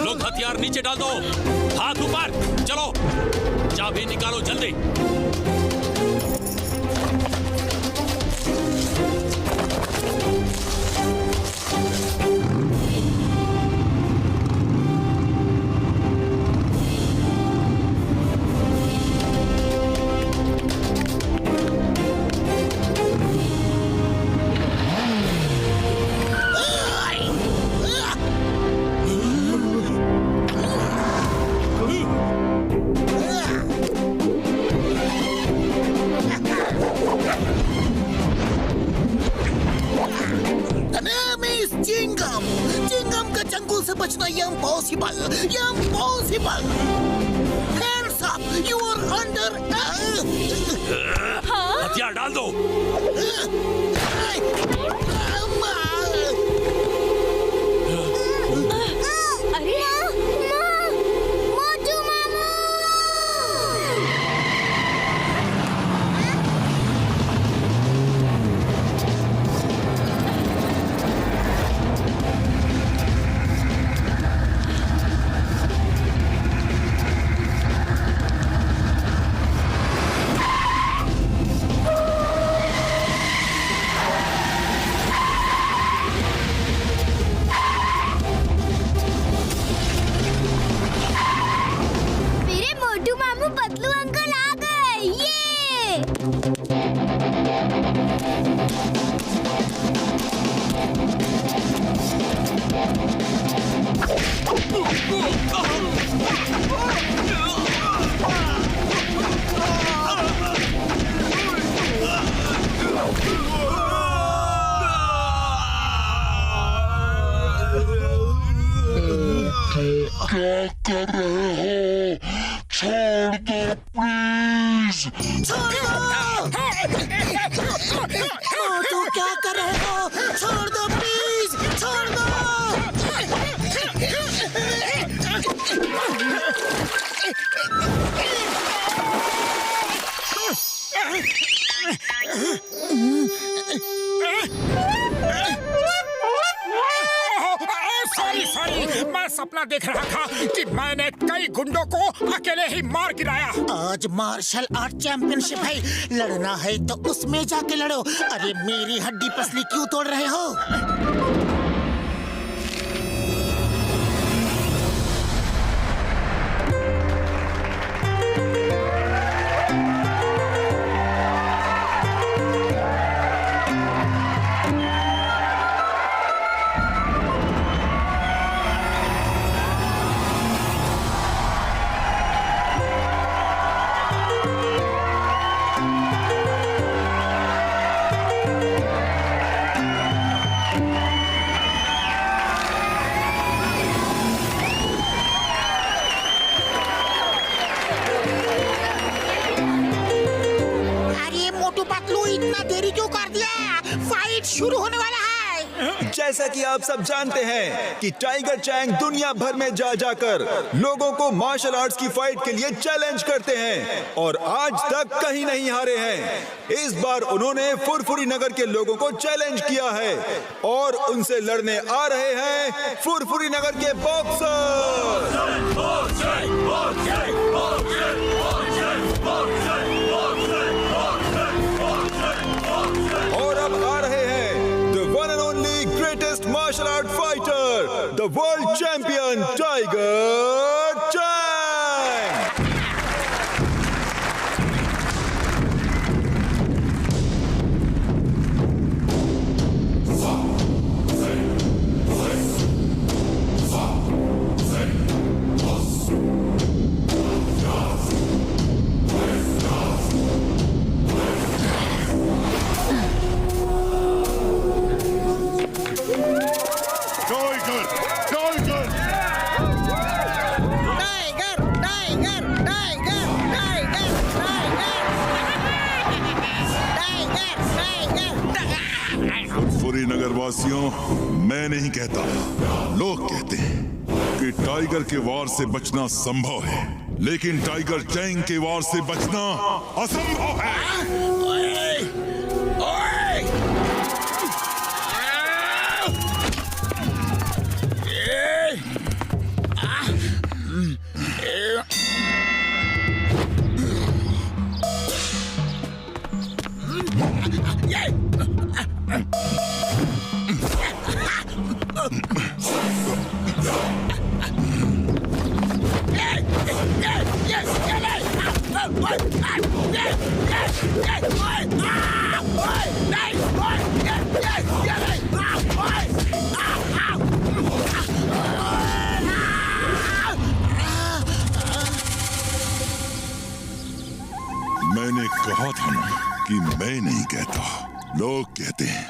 लोग हथियार नीचे डाल दो, हाथ ऊपर, चलो चाबी निकालो जल्दी। चिंगम का चंगुल से बचना impossible. Hands up, you are under। हथियार डाल दो। अरे मोटू मामू। मेरे मोटू मामू पतलू अंकल आ गए। ये क्या कर रहे हो? छोड़ दो प्लीज। मोटू क्या कर रहे हो? छोड़ दो प्लीज, छोड़ दो। सॉरी, मैं सपना देख रहा था कि मैंने कई गुंडों को अकेले ही मार गिराया। आज मार्शल आर्ट चैंपियनशिप है, लड़ना है तो उसमें जाके लड़ो। अरे मेरी हड्डी पसली क्यों तोड़ रहे हो? इतना देरी क्यों कर दिया? फाइट शुरू होने वाला है। जैसा कि आप सब जानते हैं कि टाइगर चैंग दुनिया भर में जा जाकर लोगों को मार्शल आर्ट्स की फाइट के लिए चैलेंज करते हैं और आज तक कहीं नहीं हारे हैं। इस बार उन्होंने फुरफुरी नगर के लोगों को चैलेंज किया है और उनसे लड़ने आ रहे हैं फुरफुरी नगर के बॉक्सर। और अब आ रहे हैं the one and only greatest martial art fighter, the world champion Tiger Chang. नगर वासियों, मैं नहीं कहता, लोग कहते हैं कि टाइगर के वार से बचना संभव है, लेकिन टाइगर चैंग के वार से बचना असंभव है। मैंने कहा था ना कि मैं नहीं कहता। लोग कहते हैं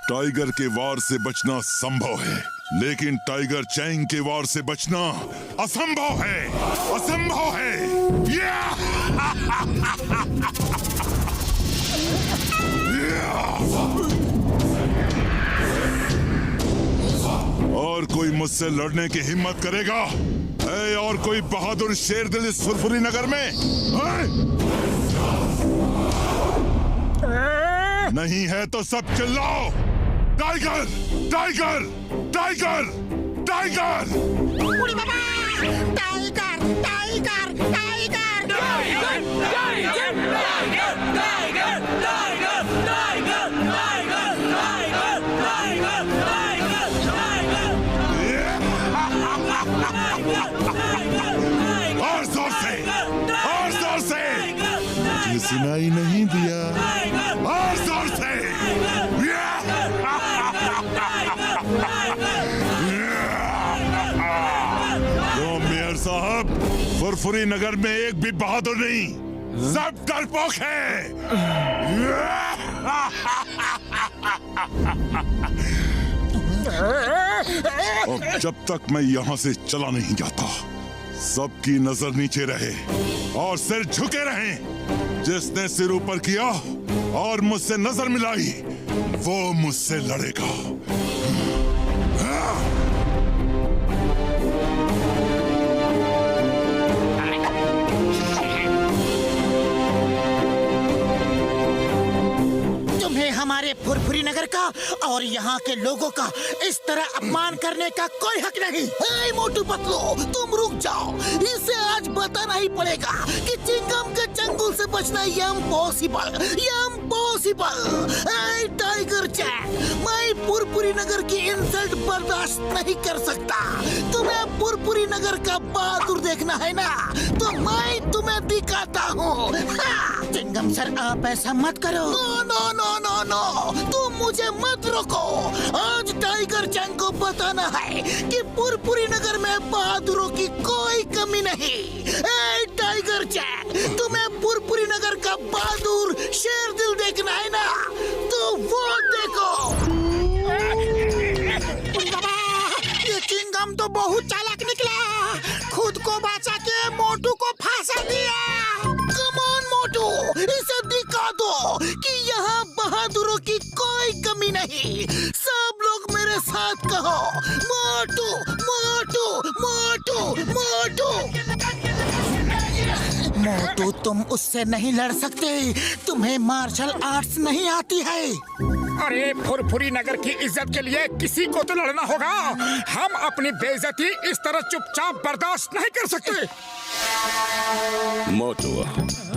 टाइगर के वार से बचना संभव है, लेकिन टाइगर चैंग के वार से बचना असंभव है। असंभव है। और कोई मुझसे लड़ने की हिम्मत करेगा? है और कोई बहादुर शेर दिल इस फुरफुरी नगर में? नहीं है तो सब चिल्लाओ, टाइगर टाइगर टाइगर टाइगर! उड़ी बाबा! टाइगर टाइगर टाइगर और जोर से, और जोर से! मुझे सुनाई नहीं दिया। और जोर से! तो मेयर साहब, फुरफुरी नगर में एक भी बहादुर नहीं, सब डरपोक है। और जब तक मैं यहाँ से चला नहीं जाता, सबकी नजर नीचे रहे और सिर झुके रहें। जिसने सिर ऊपर किया और मुझसे नजर मिलाई, वो मुझसे लड़ेगा। तुम्हें हमारे फुरफुरी नगर का और यहाँ के लोगों का इस तरह अपमान करने का कोई हक नहीं। हे मोटू पतलू, तुम रुक जाओ। इसे आज बताना ही पड़ेगा कि चिंगम के चंगुल से बचना इम्पॉसिबल, इम्पॉसिबल। हे टाइगर चैंग, मैं फुरफुरी नगर की इंसल्ट बर्दाश्त नहीं कर सकता। तुम्हें फुरफुरी नगर का बहादुर देखना है ना, तो मैं तुम्हें दिखाता हूँ। चिंगम सर, आप ऐसा मत करो। No no no no no, तुम मुझे मत रोको। आज टाइगर चैंग को बताना है कि फुरफुरी नगर में बहादुरों की कोई कमी नहीं। ए टाइगर चैंग, तुम्हें फुरफुरी नगर का बहादुर शेर दिल देखना है ना, तो वो देखो। ये चिंगम तो बहुत चालाक निकला, खुद को बचा के मोटू को फांसा दिया। कम ऑन मोटू, इसे दिखा दो कि यहाँ बहादुरों की कोई कमी नहीं। सब लोग मेरे साथ कहो, मोटू मोटू मोटू मोटू। मोटू, तुम उससे नहीं लड़ सकते, तुम्हें मार्शल आर्ट्स नहीं आती है। अरे फुरफुरी नगर की इज्जत के लिए किसी को तो लड़ना होगा। हम अपनी बेइज्जती इस तरह चुपचाप बर्दाश्त नहीं कर सकते। मोटू,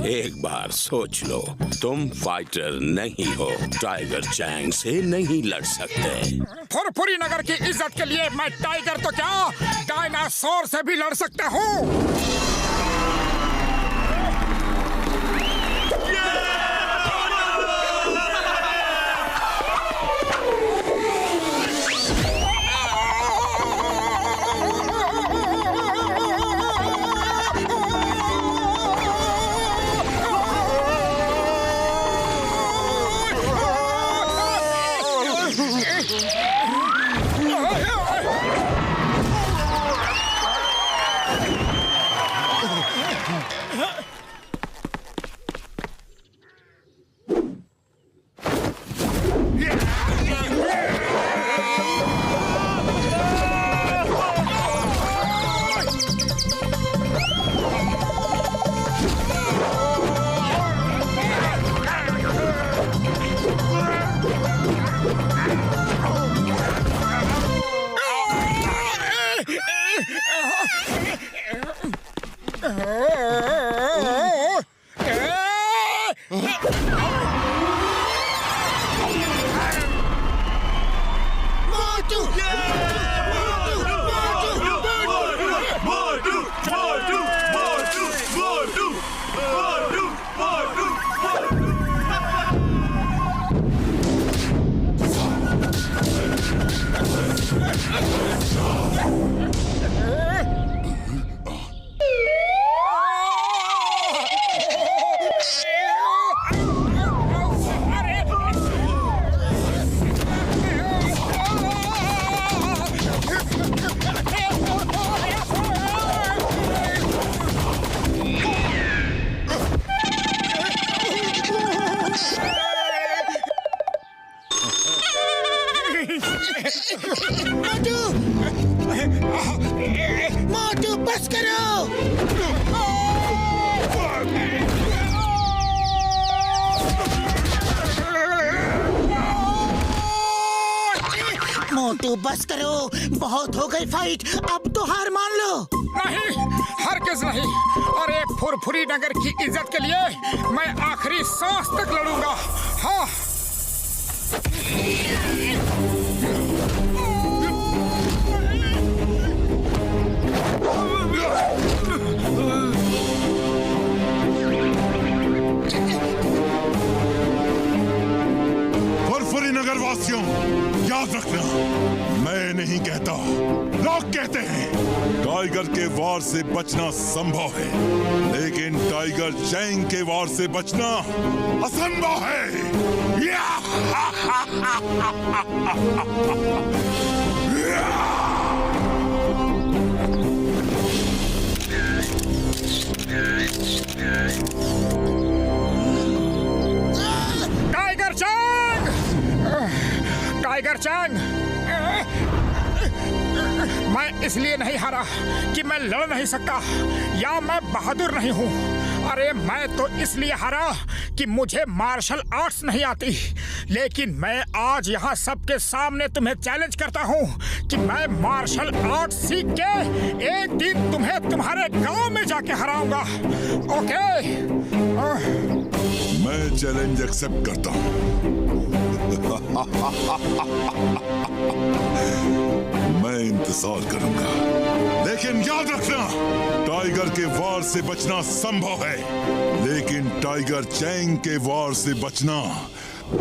एक बार सोच लो, तुम फाइटर नहीं हो, टाइगर चैंग से नहीं लड़ सकते। फुरफुरी नगर की इज्जत के लिए मैं टाइगर तो क्या, डायनासोर से भी लड़ सकता हूँ। मोटू बस करो। मोटू बस करो, बहुत हो गई फाइट, अब तो हार मान लो। नहीं, हरगिज नहीं। अरे फुरफुरी नगर की इज्जत के लिए मैं आखिरी सांस तक लड़ूंगा। हाँ। फुरफुरी नगर वासियों, याद रखना, मैं नहीं कहता, लोग कहते हैं टाइगर के वार से बचना संभव है, लेकिन टाइगर चैंग के वार से बचना असंभव है। Tiger Chang! Tiger Chang! मैं इसलिए नहीं हारा कि मैं लड़ नहीं सकता या मैं बहादुर नहीं हूँ। अरे मैं तो इसलिए हारा कि मुझे मार्शल आर्ट्स नहीं आती। लेकिन मैं आज यहाँ सबके सामने तुम्हें चैलेंज करता हूँ कि मैं मार्शल आर्ट्स सीख के एक दिन तुम्हें तुम्हारे गांव में जाके हराऊंगा। ओके? मैं चैलेंज एक्सेप्ट करता हूँ। मैं इंतजार करूंगा, लेकिन याद रखना, टाइगर के वार से बचना संभव है, लेकिन टाइगर चैंग के वार से बचना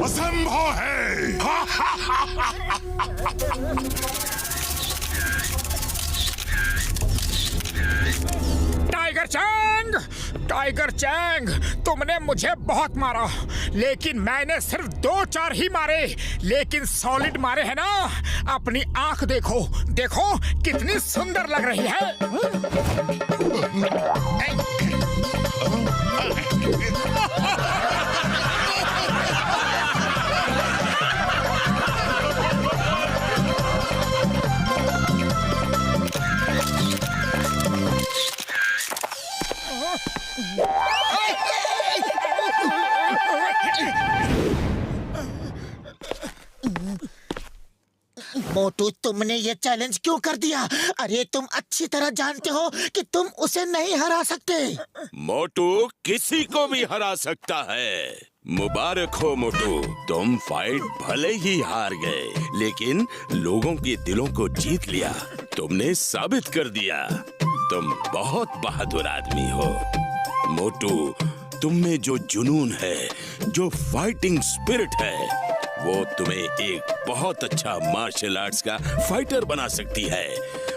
असंभव है। Tiger Chang! टाइगर चैंग, तुमने मुझे बहुत मारा, लेकिन मैंने सिर्फ 2-4 ही मारे, लेकिन सॉलिड मारे हैं ना। अपनी आंख देखो, देखो कितनी सुंदर लग रही है। मोटू, तुमने ये चैलेंज क्यों कर दिया? अरे तुम अच्छी तरह जानते हो कि तुम उसे नहीं हरा सकते। मोटू किसी को भी हरा सकता है। मुबारक हो मोटू, तुम फाइट भले ही हार गए, लेकिन लोगों के दिलों को जीत लिया। तुमने साबित कर दिया तुम बहुत बहादुर आदमी हो। मोटू, तुम में जो जुनून है, जो फाइटिंग स्पिरिट है, वो तुम्हें एक बहुत अच्छा मार्शल आर्ट्स का फाइटर बना सकती है,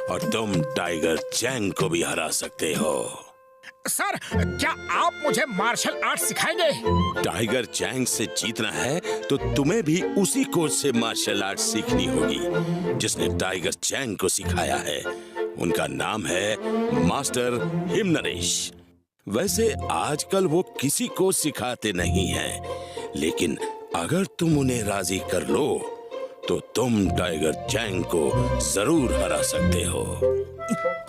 और तुम टाइगर चैंग को भी हरा सकते हो। सर, क्या आप मुझे मार्शल आर्ट्स सिखाएंगे? टाइगर चैंग से जीतना है तो तुम्हें भी उसी कोच से मार्शल आर्ट्स सीखनी होगी जिसने टाइगर चैंग को सिखाया है। उनका नाम है मास्टर हिमनरेश। वैसे आजकल वो किसी को सिखाते नहीं हैं, लेकिन अगर तुम उन्हें राजी कर लो तो तुम टाइगर चैंग को जरूर हरा सकते हो।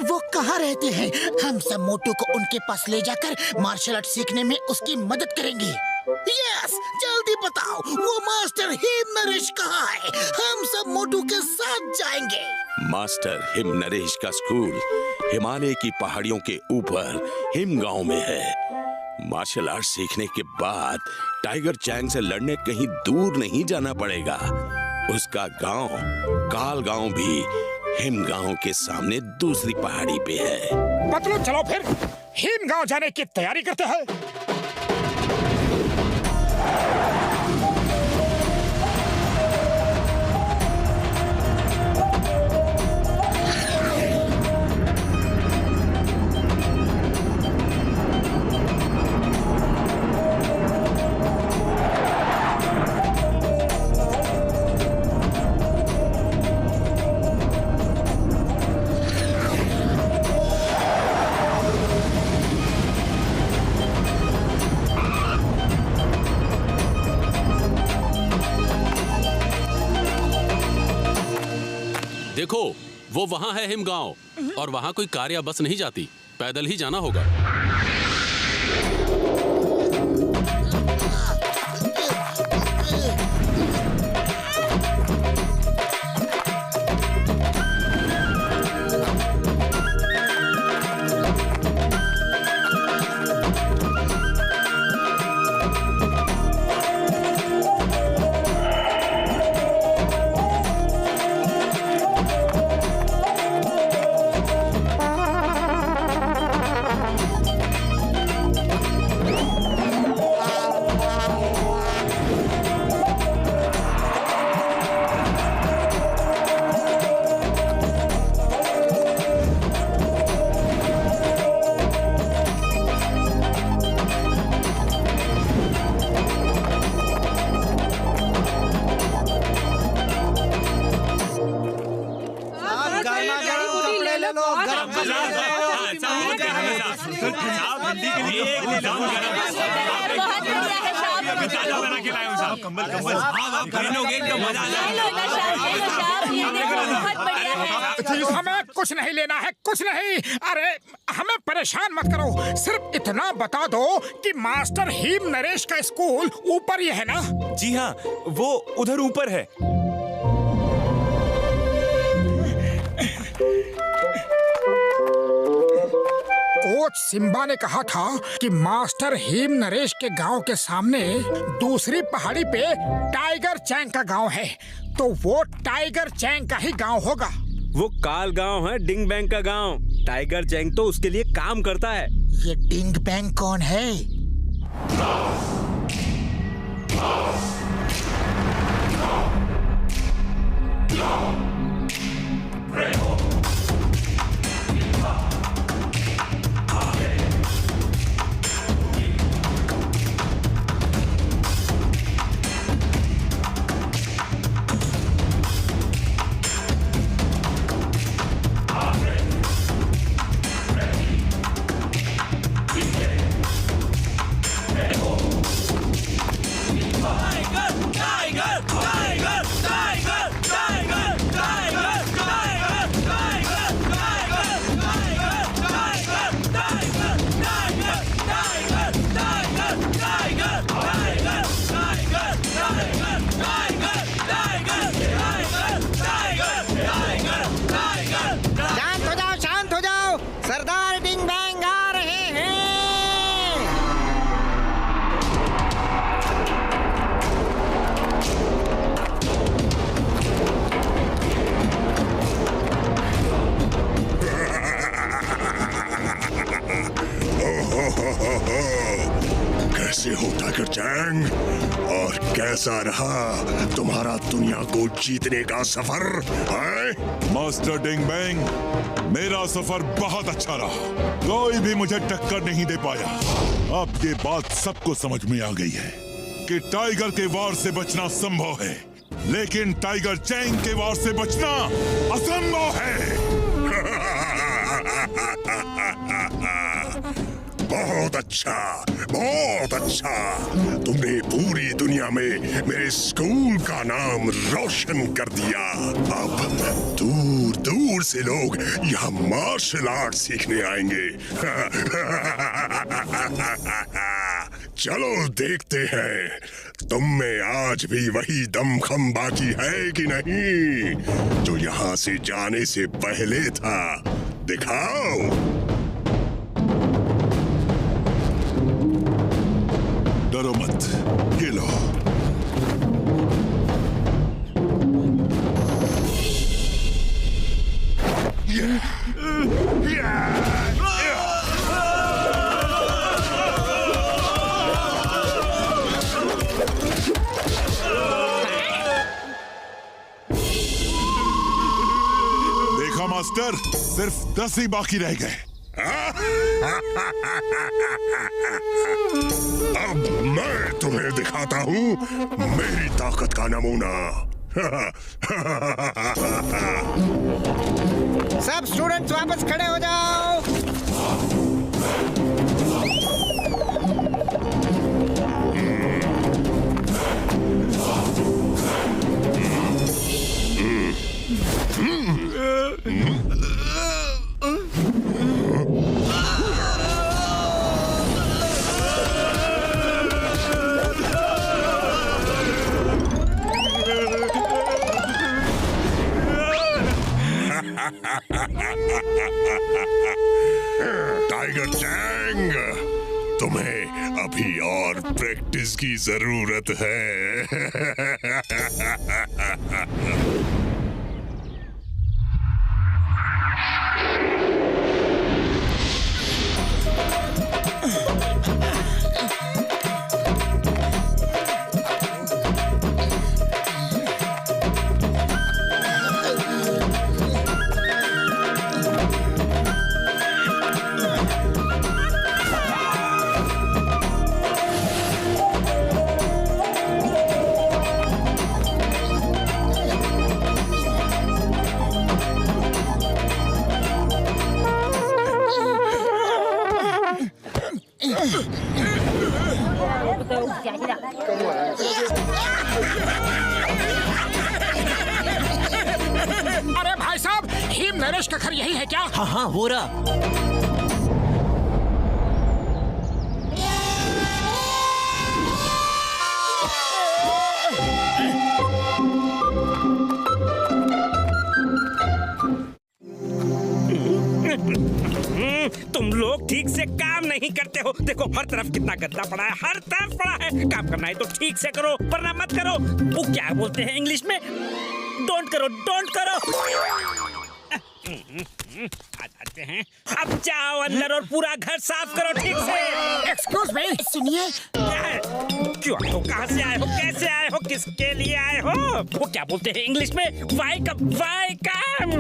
वो कहाँ रहते हैं? हम सब मोटू को उनके पास ले जाकर मार्शल आर्ट सीखने में उसकी मदद करेंगे। यस, जल्दी बताओ, वो मास्टर हिमनरेश कहाँ है? हम सब मोटू के साथ जाएंगे। मास्टर हिमनरेश का स्कूल हिमालय की पहाड़ियों के ऊपर हिम गांव में है। मार्शल आर्ट सीखने के बाद टाइगर चैंग से लड़ने कहीं दूर नहीं जाना पड़ेगा। उसका गांव काल गांव भी हिम गांव के सामने दूसरी पहाड़ी पे है। मतलब चलो फिर हिम गांव जाने की तैयारी करते हैं। देखो, वो वहां है हिमगांव। और वहाँ कोई कार या बस नहीं जाती, पैदल ही जाना होगा। हमें कुछ नहीं लेना है, कुछ नहीं। अरे हमें परेशान मत करो, सिर्फ इतना बता दो कि मास्टर हीम नरेश का स्कूल ऊपर ही है ना? जी हाँ, वो उधर ऊपर है। कोच सिम्बा ने कहा था कि मास्टर हीम नरेश के गांव के सामने दूसरी पहाड़ी पे टाइगर चैंग का गांव है, तो वो टाइगर चैंग का ही गांव होगा। वो काल गांव है, डिंग बैंग का गांव। टाइगर चैंग तो उसके लिए काम करता है। ये डिंग बैंग कौन है? शांत हो जाओ, सरदार डिंग बैंग आ रहे हैं। कैसे हो टाइगर चैंग? और कैसा रहा तुम्हारा दुनिया को जीतने का सफर? मास्टर डिंग बैंग, मेरा सफर बहुत अच्छा रहा। कोई भी मुझे टक्कर नहीं दे पाया। अब ये बात सबको समझ में आ गई है कि टाइगर के वार से बचना संभव है, लेकिन टाइगर चैंग के वार से बचना असंभव है। बहुत अच्छा, बहुत अच्छा। तुमने पूरी दुनिया में मेरे स्कूल का नाम रोशन कर दिया। अब दूर दूर से लोग यहाँ मार्शल आर्ट सीखने आएंगे। चलो देखते हैं, तुम में आज भी वही दमखम बाकी है कि नहीं जो यहाँ से जाने से पहले था। दिखाओ। डरो मत, ये लो। देखा मास्टर, सिर्फ 10 ही बाकी रह गए। अब मैं तुम्हें दिखाता हूँ मेरी ताकत का नमूना। सब स्टूडेंट्स वापस खड़े हो जाओ। टाइगर चैंग, तुम्हें अभी और प्रैक्टिस की जरूरत है। अरे भाई साहब, हिम नरेश का घर यही है क्या? हाँ हाँ, वो रहा। तुम लोग ठीक से काम नहीं करते हो। देखो हर तरफ कितना गंदा पड़ा है, हर तरफ पड़ा है। काम करना है तो ठीक से करो, वरना मत करो। वो क्या बोलते हैं इंग्लिश में? डोंट करो, डोंट करो। आ जाते हैं। अब जाओ अंदर और पूरा घर साफ करो ठीक से। एक्सक्यूज मी, सुनिए, क्यों आए हो? कहाँ से आए हो? कैसे आए हो? किसके लिए आए हो? वो क्या बोलते हैं इंग्लिश में? वाई कम, वाई कम।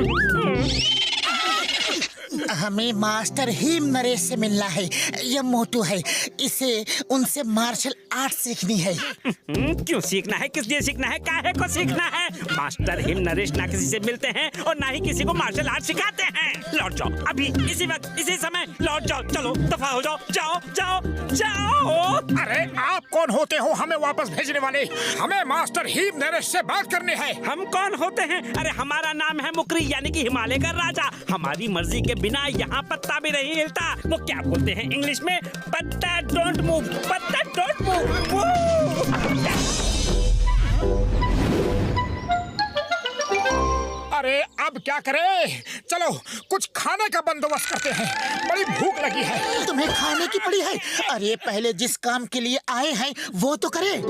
हमें मास्टर हिम नरेश से मिलना है। यह मोटू है, इसे उनसे मार्शल आर्ट सीखनी है। क्यों सीखना है? किस लिए सीखना है? काहे को सीखना है? मास्टर हिम नरेश ना किसी से मिलते हैं और ना ही किसी को मार्शल आर्ट सिखाते हैं। लौट जाओ अभी, इसी वक्त, इसी समय लौट जाओ। चलो दफा हो जाओ, जाओ जाओ जाओ। अरे आप कौन होते हो हमें वापस भेजने वाले? हमें मास्टर हिम नरेश से बात करनी है। हम कौन होते हैं? अरे हमारा नाम है मुकरी, यानी कि हिमालय का राजा। हमारी मर्जी के बिना यहाँ पत्ता भी नहीं हिलता। वो क्या बोलते हैं इंग्लिश में? पत्ता डोंट मूव, पत्ता डोंट मूव। अरे अब क्या करें? चलो कुछ खाने का बंदोबस्त करते हैं, बड़ी भूख लगी है। तुम्हें खाने की पड़ी है? अरे पहले जिस काम के लिए आए हैं वो तो करें।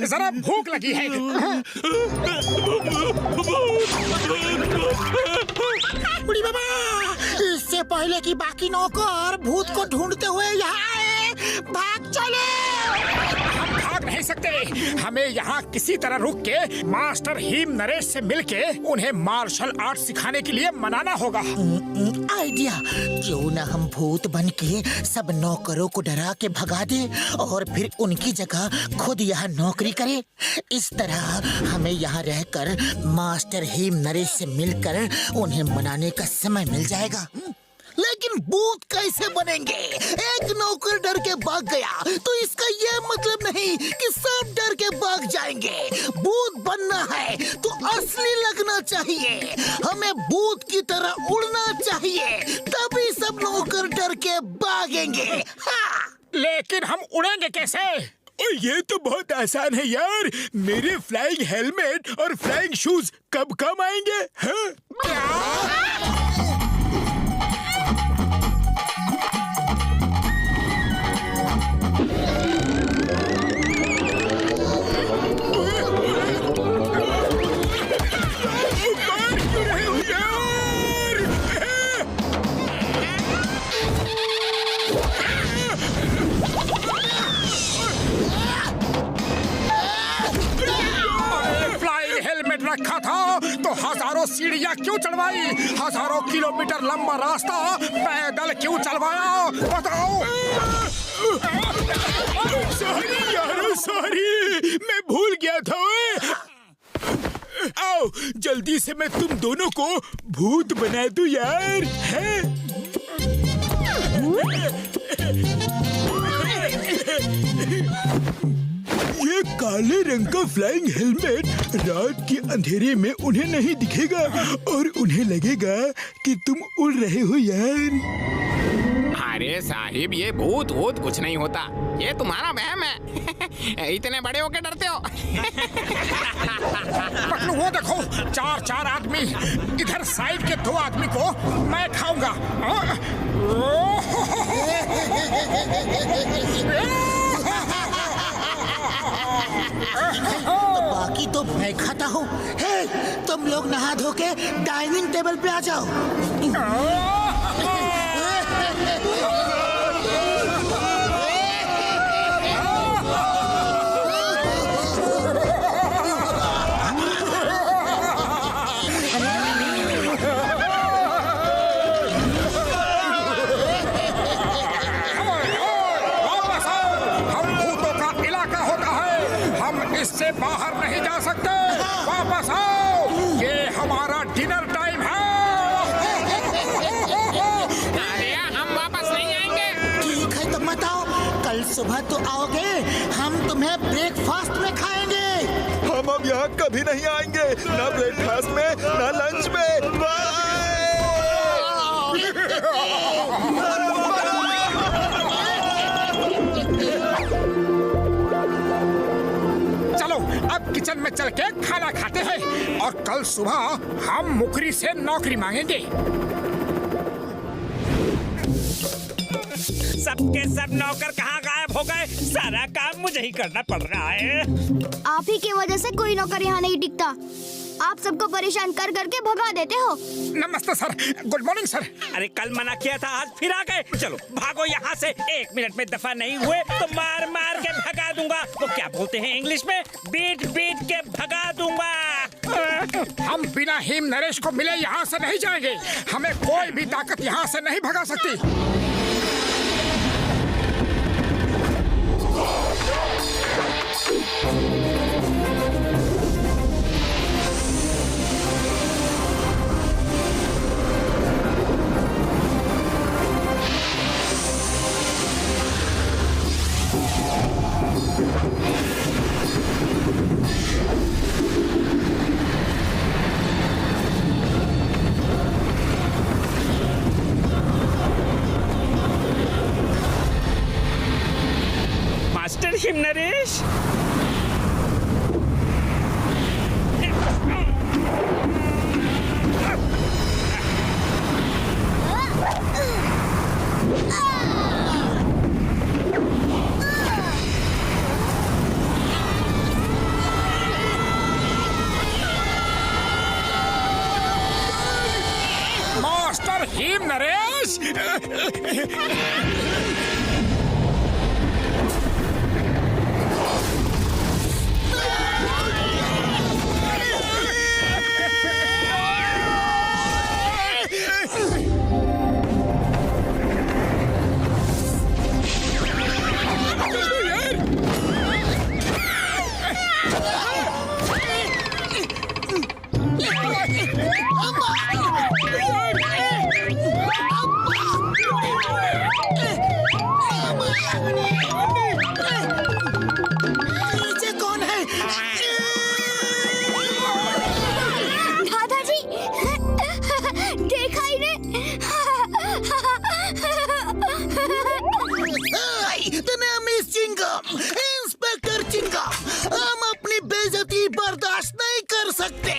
जरा भूख लगी है। बुढ़ी बाबा, इससे पहले कि बाकी नौकर भूत को ढूंढते हुए यहाँ आए, भाग चले। हम भाग नहीं सकते। हमें यहाँ किसी तरह रुक के मास्टर हिम नरेश से मिलके उन्हें मार्शल आर्ट सिखाने के लिए मनाना होगा। आइडिया, क्यों ना हम भूत बन के सब नौकरों को डरा के भगा दे और फिर उनकी जगह खुद यहाँ नौकरी करे। इस तरह हमें यहाँ रहकर मास्टर हिम नरेश से मिलकर उन्हें मनाने का समय मिल जाएगा। लेकिन भूत कैसे बनेंगे? एक नौकर डर के भाग गया तो इसका ये मतलब नहीं कि सब डर के भाग जाएंगे। भूत बनना है तो असली लगना चाहिए। हमें भूत की तरह उड़ना चाहिए, तभी सब नौकर डर के भागेंगे। हाँ। लेकिन हम उड़ेंगे कैसे? ये तो बहुत आसान है यार। मेरे फ्लाइंग हेलमेट और फ्लाइंग शूज कब काम आएंगे? हाँ? रखा था तो हजारों सीढ़ियां क्यों चढ़वाई, हजारों किलोमीटर लंबा रास्ता पैदल क्यों चलवाया, बताओ। सॉरी यारो सॉरी, मैं भूल गया था। आओ जल्दी से मैं तुम दोनों को भूत बना दूं यार, है? ये काले रंग का फ्लाइंग हेलमेट रात के अंधेरे में उन्हें नहीं दिखेगा और उन्हें लगेगा कि तुम उड़ रहे हो यार। अरे साहिब, ये भूत वूत कुछ नहीं होता, ये तुम्हारा वहम है। इतने बड़े होके डरते हो। पतलू वो देखो, चार आदमी, इधर साइड के 2 आदमी को मैं खाऊंगा। तो बाकी तो मैं खाता हूँ। हे, तुम लोग नहा धो के डाइनिंग टेबल पे आ जाओ। इससे बाहर नहीं जा सकते, वापस आओ, ये हमारा डिनर टाइम है। अरे हम वापस नहीं आएंगे। ठीक है तो मत आओ, कल सुबह तो आओगे, हम तुम्हें ब्रेकफास्ट में खाएंगे। हम अब यहाँ कभी नहीं आएंगे, ना ब्रेकफास्ट में ना लंच में। अब किचन में चल के खाना खाते हैं और कल सुबह हम मुकरी से नौकरी मांगेंगे। सबके सब नौकर कहाँ गायब हो गए, सारा काम मुझे ही करना पड़ रहा है। आप ही की वजह से कोई नौकर यहाँ नहीं टिकता, आप सबको परेशान कर करके भगा देते हो। नमस्ते सर, गुड मॉर्निंग सर। अरे कल मना किया था, आज फिर आ गए। चलो भागो यहाँ से, 1 मिनट में दफा नहीं हुए तो मार मार के भगा दूंगा। वो क्या बोलते हैं इंग्लिश में, बीट बीट के भगा दूंगा। हम बिना हिम नरेश को मिले यहाँ से नहीं जाएंगे, हमें कोई भी ताकत यहाँ से नहीं भगा सकती। Master him Naresh, master him Naresh. नीचे कौन है? दादाजी, देखा ही ने। मिस चिंगम, इंस्पेक्टर चिंगम, हम अपनी बेइज्जती बर्दाश्त नहीं कर सकते।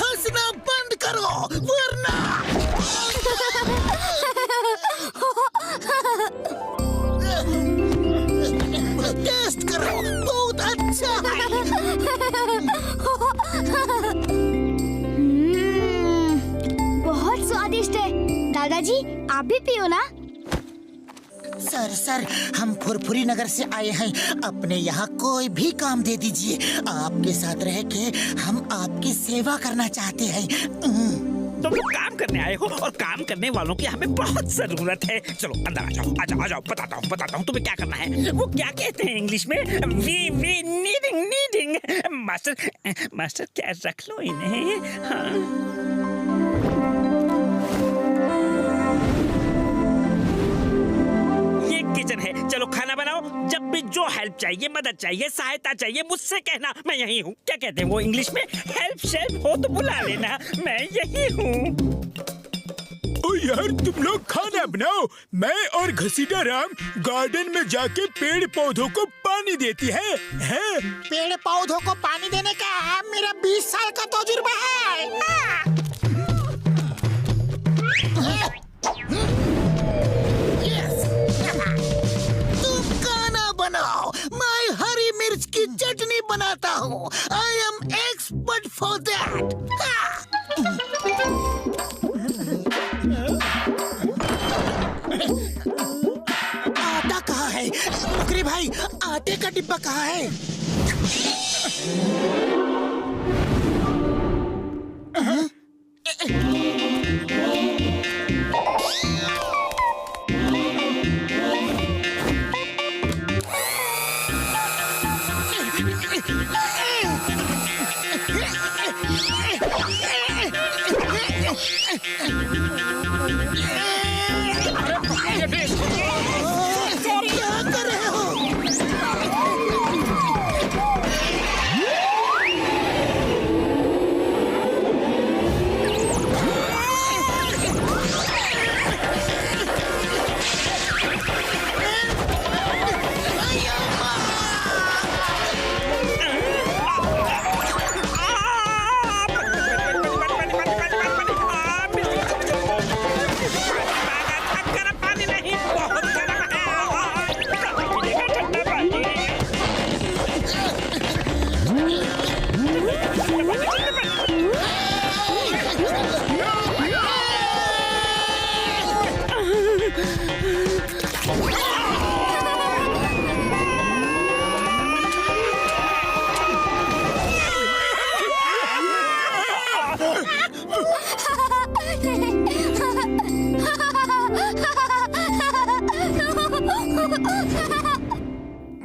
हंसना बंद करो वरना। टेस्ट करो, बहुत अच्छा है। बहुत स्वादिष्ट है। दादाजी आप भी पियो ना। सर हम फुरफुरी नगर से आए हैं। अपने यहाँ कोई भी काम दे दीजिए। आपके साथ रह के हम आपकी सेवा करना चाहते हैं। तुम लोग काम करने आए हो और काम करने वालों की हमें बहुत जरूरत है। चलो अंदर आ जाओ बताता हूँ तुम्हें क्या करना है। वो क्या कहते हैं इंग्लिश में? We needing. मास्टर क्या रख लो इन्हें। हाँ। किचन है, चलो खाना बनाओ। जब भी जो हेल्प चाहिए, मदद चाहिए, सहायता चाहिए, मुझसे कहना, मैं यही हूँ। क्या कहते हैं वो इंग्लिश में? हेल्प शेल्प हो तो बुला लेना, मैं यही हूँ। ओ यार तुम लोग खाना बनाओ, मैं और घसीटा राम गार्डन में जाके पेड़ पौधों को पानी देती है? पेड़ पौधों को पानी देने का मेरा 20 साल का तजुर्बा है। बनाओ, मैं हरी मिर्च की चटनी बनाता हूँ। I am expert for that. आटा कहाँ है? मुकरी भाई, आटे का डिब्बा कहाँ है? क्या कर रहे हो?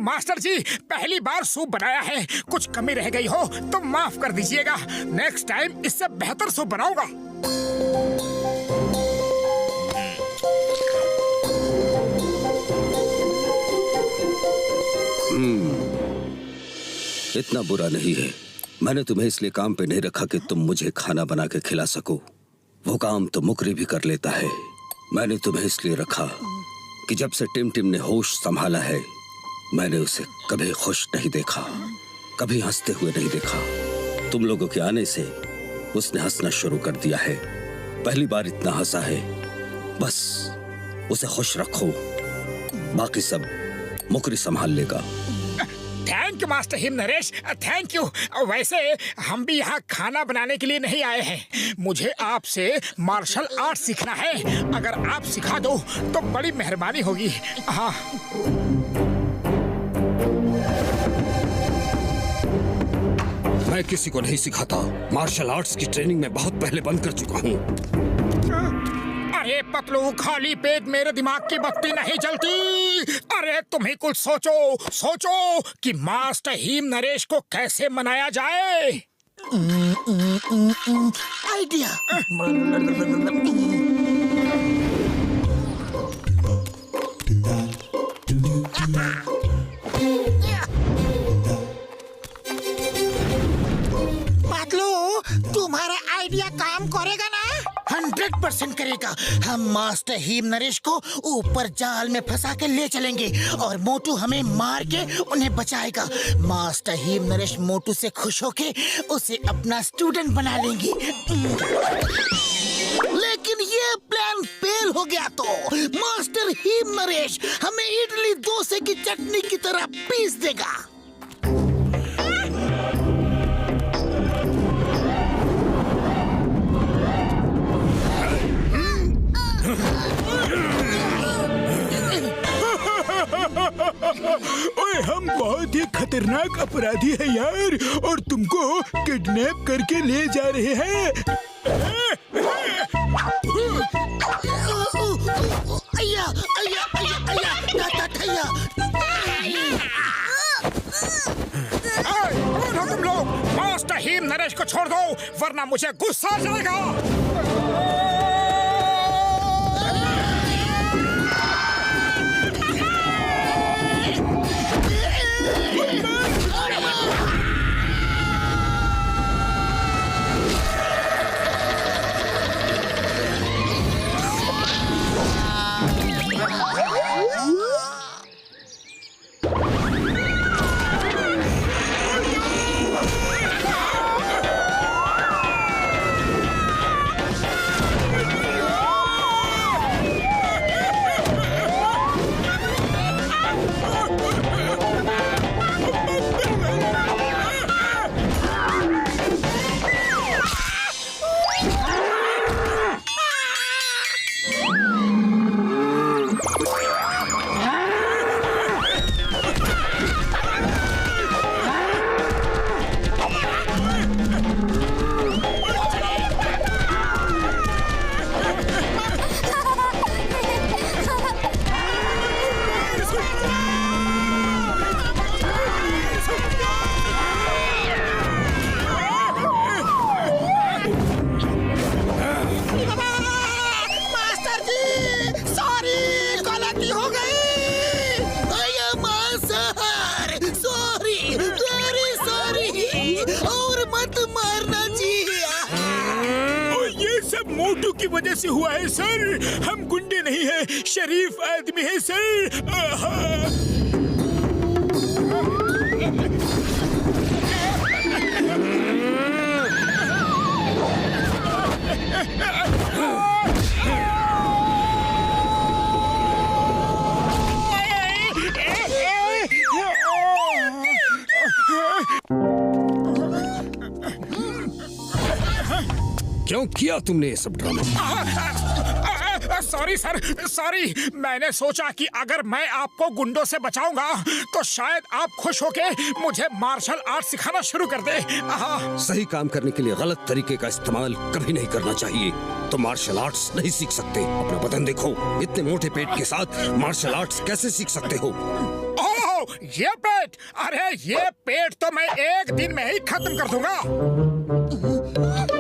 मास्टर जी, पहली बार सूप बनाया है, कुछ कमी रह गई हो तो माफ कर दीजिएगा। नेक्स्ट टाइम इससे बेहतर सूप बनाऊंगा। इतना बुरा नहीं है। मैंने तुम्हें इसलिए काम पे नहीं रखा कि तुम मुझे खाना बना के खिला सको। वो काम तो मुकरी भी कर लेता है। मैंने तुम्हें इसलिए रखा कि जब से टिम ने होश संभाला है, मैंने उसे कभी खुश नहीं देखा, कभी हंसते हुए नहीं देखा। तुम लोगों के आने से उसने हंसना शुरू कर दिया है। पहली बार इतना हंसा है। बस उसे खुश रखो, बाकी सब मुकरी संभाल लेगा। Thank you master him Naresh, thank you. वैसे हम भी यहाँ खाना बनाने के लिए नहीं आए हैं। मुझे आपसे मार्शल आर्ट सीखना है। अगर आप सिखा दो तो बड़ी मेहरबानी होगी। हाँ। मैं किसी को नहीं सिखाता। मार्शल आर्ट्स की ट्रेनिंग में बहुत पहले बंद कर चुका हूँ। अरे पतलू, खाली पेट मेरे दिमाग की बत्ती नहीं जलती। अरे तुम ही कुछ सोचो कि मास्टर हिम नरेश को कैसे मनाया जाए। आइडिया। पतलू, तुम्हारा आइडिया काम करेगा ना? 100% करेगा। हम मास्टर हिम नरेश को ऊपर जाल में फंसा के ले चलेंगे और मोटू हमें मार के उन्हें बचाएगा। मास्टर हिम नरेश मोटू से खुश होके उसे अपना स्टूडेंट बना लेंगे। लेकिन ये प्लान फेल हो गया तो मास्टर हिम नरेश हमें इडली डोसे की चटनी की तरह पीस देगा। खतरनाक अपराधी है यार, और तुमको किडनैप करके ले जा रहे हैं। अय्या अय्या अय्या अय्या अय्या कौन हो तुम लोग? मास्टर हिम नरेश को छोड़ दो, वरना मुझे गुस्सा आ जाएगा। मोटू की वजह से हुआ है सर। हम गुंडे नहीं हैं, शरीफ आदमी है सर। क्यों किया तुमने ये सब ड्रामा? Sorry sir, sorry. मैंने सोचा कि अगर मैं आपको गुंडों से बचाऊंगा तो शायद आप खुश होके मुझे मार्शल आर्ट सिखाना शुरू कर दे। सही काम करने के लिए गलत तरीके का इस्तेमाल कभी नहीं करना चाहिए। तो मार्शल आर्ट्स नहीं सीख सकते। अपना बदन देखो, इतने मोटे पेट के साथ मार्शल आर्ट्स कैसे सीख सकते हो? ओह, ये पेट! अरे ये पेट तो मैं एक दिन में ही खत्म कर दूंगा।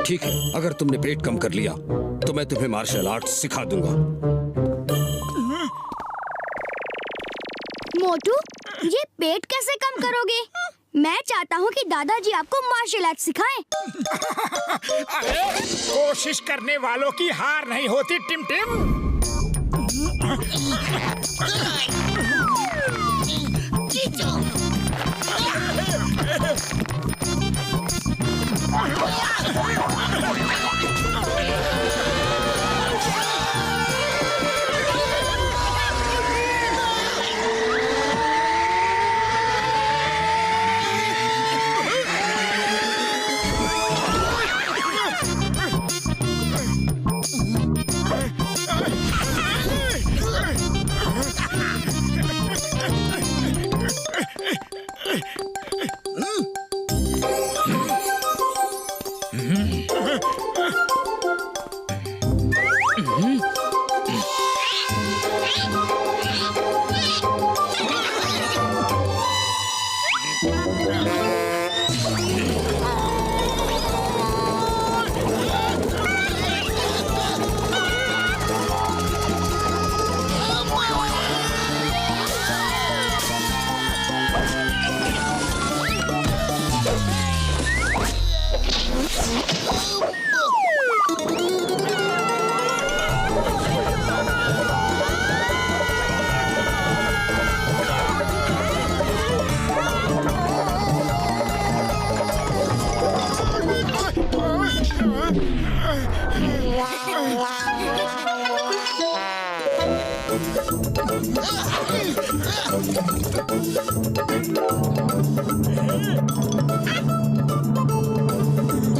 ठीक है, अगर तुमने पेट कम कर लिया तो मैं तुम्हें मार्शल आर्ट्स सिखा दूंगा। मोटू, ये पेट कैसे कम करोगे? मैं चाहता हूँ कि दादाजी आपको मार्शल आर्ट सिखाएं। अरे कोशिश करने वालों की हार नहीं होती टिम टिम।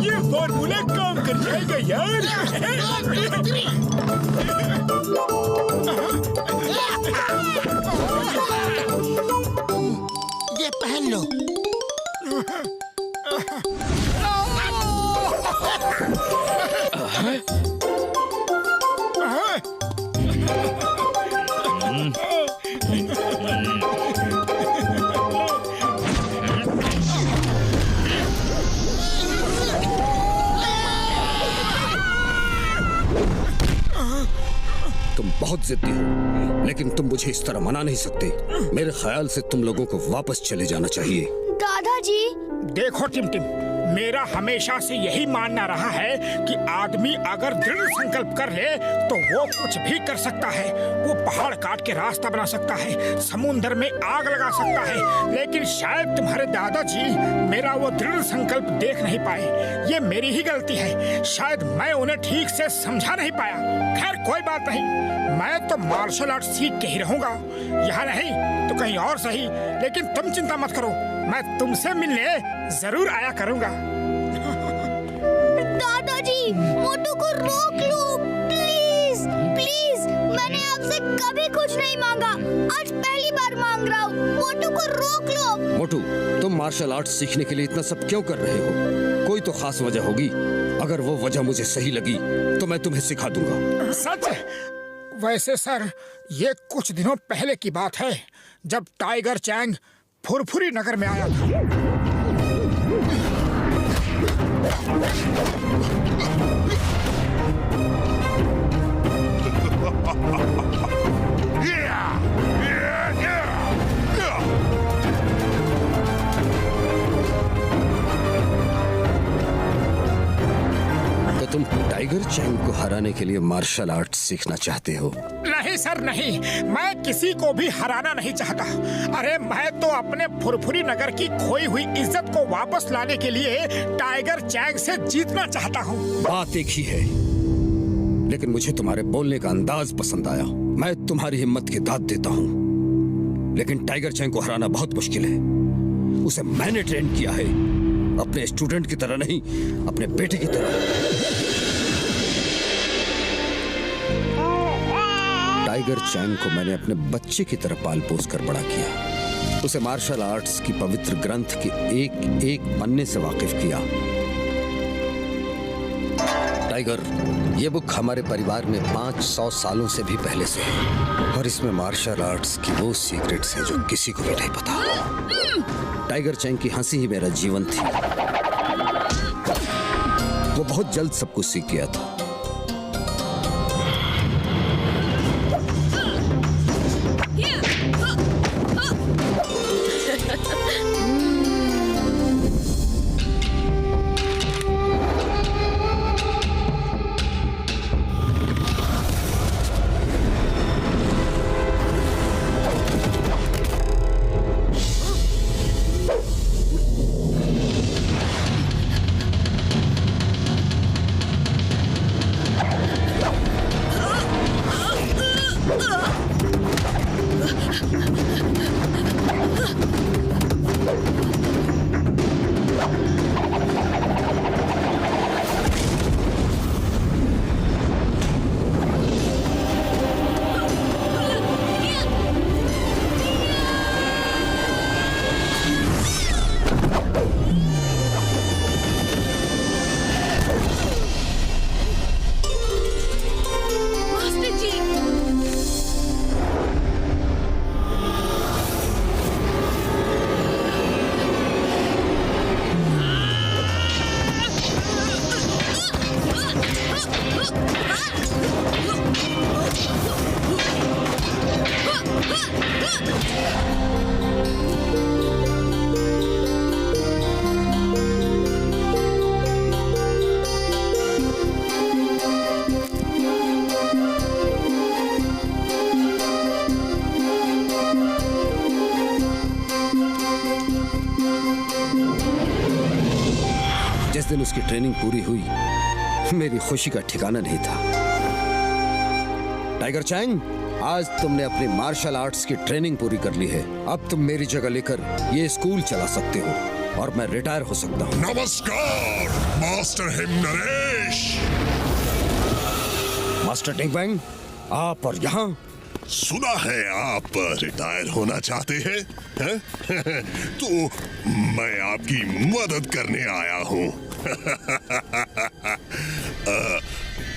ये फॉर्मूला काम कर जाएगा यार। ये पहन लो। तुम बहुत जिद्दी हो, लेकिन तुम मुझे इस तरह मना नहीं सकते। मेरे ख्याल से तुम लोगों को वापस चले जाना चाहिए। दादाजी, देखो टिमटिम, मेरा हमेशा से यही मानना रहा है कि आदमी अगर दृढ़ संकल्प कर ले तो वो कुछ भी कर सकता है। वो पहाड़ काट के रास्ता बना सकता है, समुंदर में आग लगा सकता है, लेकिन शायद तुम्हारे दादाजी मेरा वो दृढ़ संकल्प देख नहीं पाए। ये मेरी ही गलती है, शायद मैं उन्हें ठीक से समझा नहीं पाया। खैर कोई बात नहीं, मैं तो मार्शल आर्ट सीख के ही रहूंगा, यहाँ नहीं तो कहीं और सही। लेकिन तुम चिंता मत करो, मैं तुमसे मिलने जरूर आया करूंगा। दादाजी, मोटू को रोक लो प्लीज प्लीज। मैंने आपसे कभी कुछ नहीं मांगा, आज पहली बार मांग रहा हूँ। मोटू को रोक लो। मोटू, तुम मार्शल आर्ट सीखने के लिए इतना सब क्यों कर रहे हो? कोई तो खास वजह होगी। अगर वो वजह मुझे सही लगी तो मैं तुम्हें सिखा दूंगा। सच? वैसे सर, ये कुछ दिनों पहले की बात है, जब टाइगर चैंग फुरफुरी नगर में आया था। तो तुम टाइगर चैंग को हराने के लिए मार्शल आर्ट सीखना चाहते हो? नहीं सर नहीं, मैं किसी को भी हराना नहीं चाहता। अरे मैं तो अपने फुरफुरी नगर की खोई हुई इज्जत को वापस लाने के लिए टाइगर चैंग से जीतना चाहता हूँ। बात एक ही है, लेकिन मुझे तुम्हारे बोलने का अंदाज पसंद आया। मैं तुम्हारी हिम्मत की दाद देता हूँ, लेकिन टाइगर चैंग को हराना बहुत मुश्किल है। उसे मैंने ट्रेन किया है, अपने स्टूडेंट की तरह नहीं, अपने बेटे की तरह। टाइगर चैंग को मैंने अपने बच्चे की तरह पाल पोस कर बड़ा किया। उसे मार्शल आर्ट्स की पवित्र ग्रंथ के एक एक पन्ने से वाकिफ किया। टाइगर, ये बुक हमारे परिवार में 500 सालों से भी पहले से है, और इसमें मार्शल आर्ट्स की वो सीक्रेट्स हैं जो किसी को भी नहीं पता। टाइगर चैंग की हंसी ही मेरा जीवन थी। वो बहुत जल्द सब कुछ सीख गया था। जिस दिन उसकी ट्रेनिंग पूरी हुई, मेरी खुशी का ठिकाना नहीं था। टाइगर चैंग, आज तुमने अपनी मार्शल आर्ट्स की ट्रेनिंग पूरी कर ली है। अब तुम मेरी जगह लेकर ये स्कूल चला सकते हो और मैं रिटायर हो सकता हूँ। नमस्कार मास्टर हिम नरेश। मास्टर टिंग बैंग, आप और यहाँ सुना है आप रिटायर होना चाहते हैं? हैं? तो मैं आपकी मदद करने आया हूँ।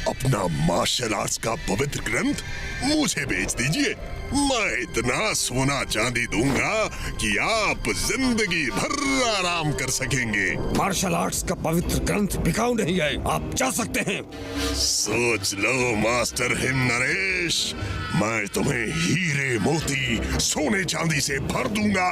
अपना मार्शल आर्ट्स का पवित्र ग्रंथ मुझे बेच दीजिए। मैं इतना सोना चांदी दूंगा कि आप जिंदगी भर आराम कर सकेंगे। मार्शल आर्ट्स का पवित्र ग्रंथ बिकाऊ नहीं है, आप जा सकते हैं। सोच लो मास्टर हिम नरेश, मैं तुम्हें हीरे मोती सोने चांदी से भर दूंगा।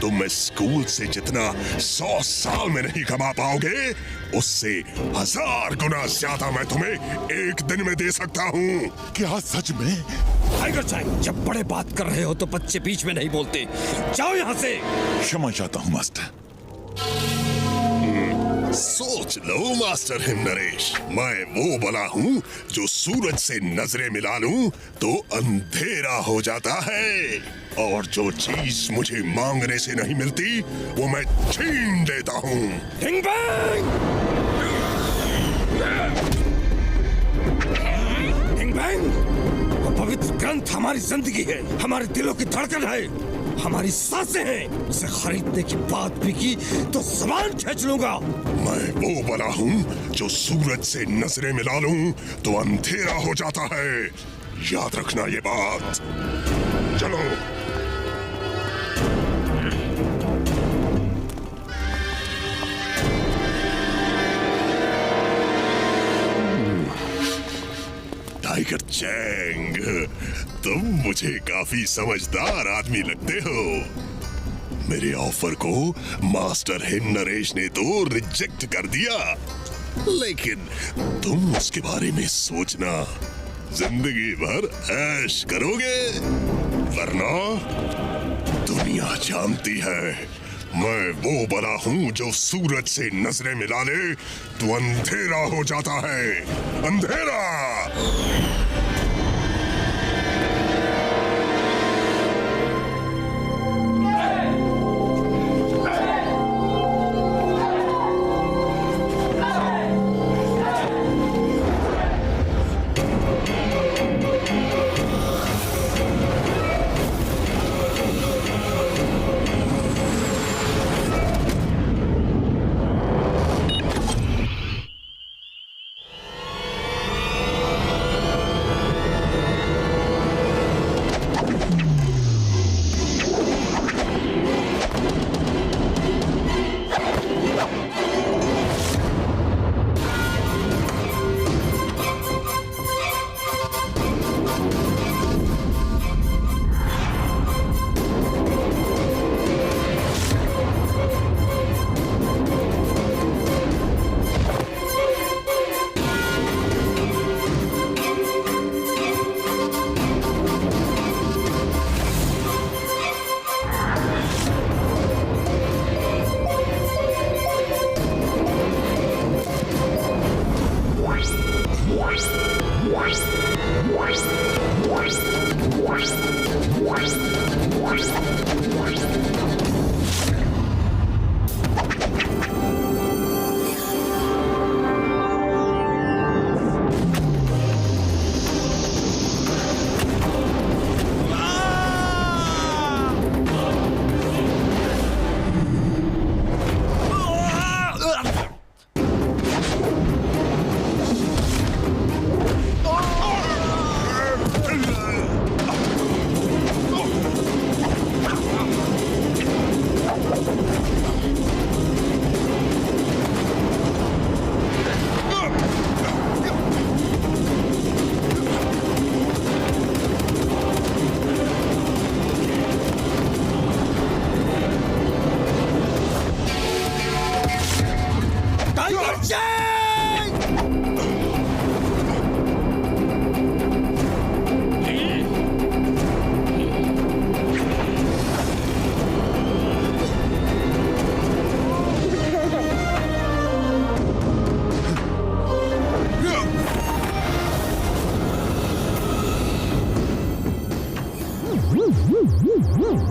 तुम इस स्कूल से जितना 100 साल में नहीं कमा पाओगे, उससे 1000 गुना ज्यादा मैं तुम्हें एक दिन में दे सकता हूँ। क्या सच में? टाइगर चैंग, जब बड़े बात कर रहे हो तो बच्चे बीच में नहीं बोलते। जाओ यहाँ से। क्षमा चाहता हूँ मास्टर। सोच लो मास्टर हिम नरेश, मैं वो बला हूँ जो सूरज से नजरें मिला लूं तो अंधेरा हो जाता है, और जो चीज मुझे मांगने से नहीं मिलती वो मैं छीन देता हूँ। डिंग बैंग! डिंग बैंग! वो पवित्र ग्रंथ हमारी जिंदगी है, हमारे दिलों की धड़कन है, हमारी सांसें हैं। इसे खरीदने की बात भी की तो जुबान खींच लूंगा। मैं वो बला हूँ जो सूरज से नजरें मिला लूं तो अंधेरा हो जाता है। याद रखना ये बात। चलो। टाइगर चैंग, तुम मुझे काफी समझदार आदमी लगते हो। मेरे ऑफर को मास्टर हिम नरेश ने तो रिजेक्ट कर दिया, लेकिन तुम उसके बारे में सोचना, जिंदगी भर ऐश करोगे, वरना दुनिया जानती है मैं वो बला हूँ जो सूरज से नजरें मिला ले तो अंधेरा हो जाता है। अंधेरा।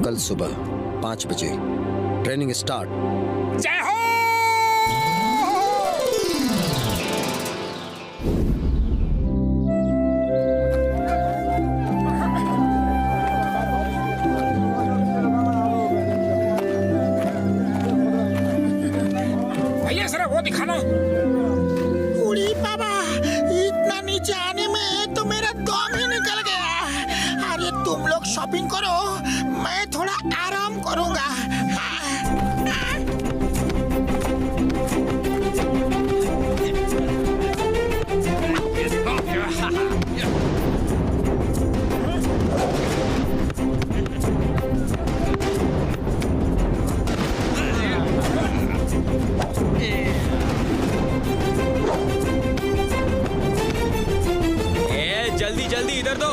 कल सुबह 5 बजे ट्रेनिंग स्टार्ट। जय हो। शॉपिंग करो, मैं थोड़ा आराम करूंगा। जल्दी जल्दी इधर दो।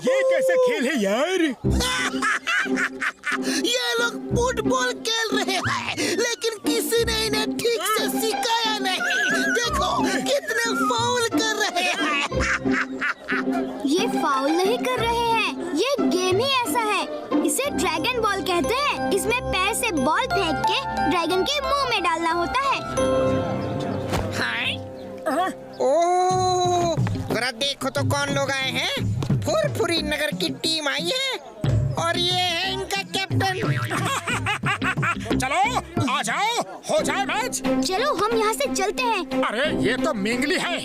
ये कैसा खेल है यार? ये लोग फुटबॉल खेल रहे हैं, लेकिन किसी ने इन्हें ठीक से सिखाया नहीं। देखो कितने फाउल कर रहे हैं। ये फाउल नहीं कर रहे हैं, ये गेम ही ऐसा है। इसे ड्रैगन बॉल कहते हैं। इसमें पैर से बॉल फेंक के ड्रैगन के मुंह में डालना होता है। ओह, जरा देखो तो कौन लोग आए हैं। फुरफुरी नगर की टीम आई है और ये है इनका कैप्टन। चलो आ जाओ, हो जाए मैच। चलो हम यहाँ से चलते हैं। अरे ये तो मिंगली है,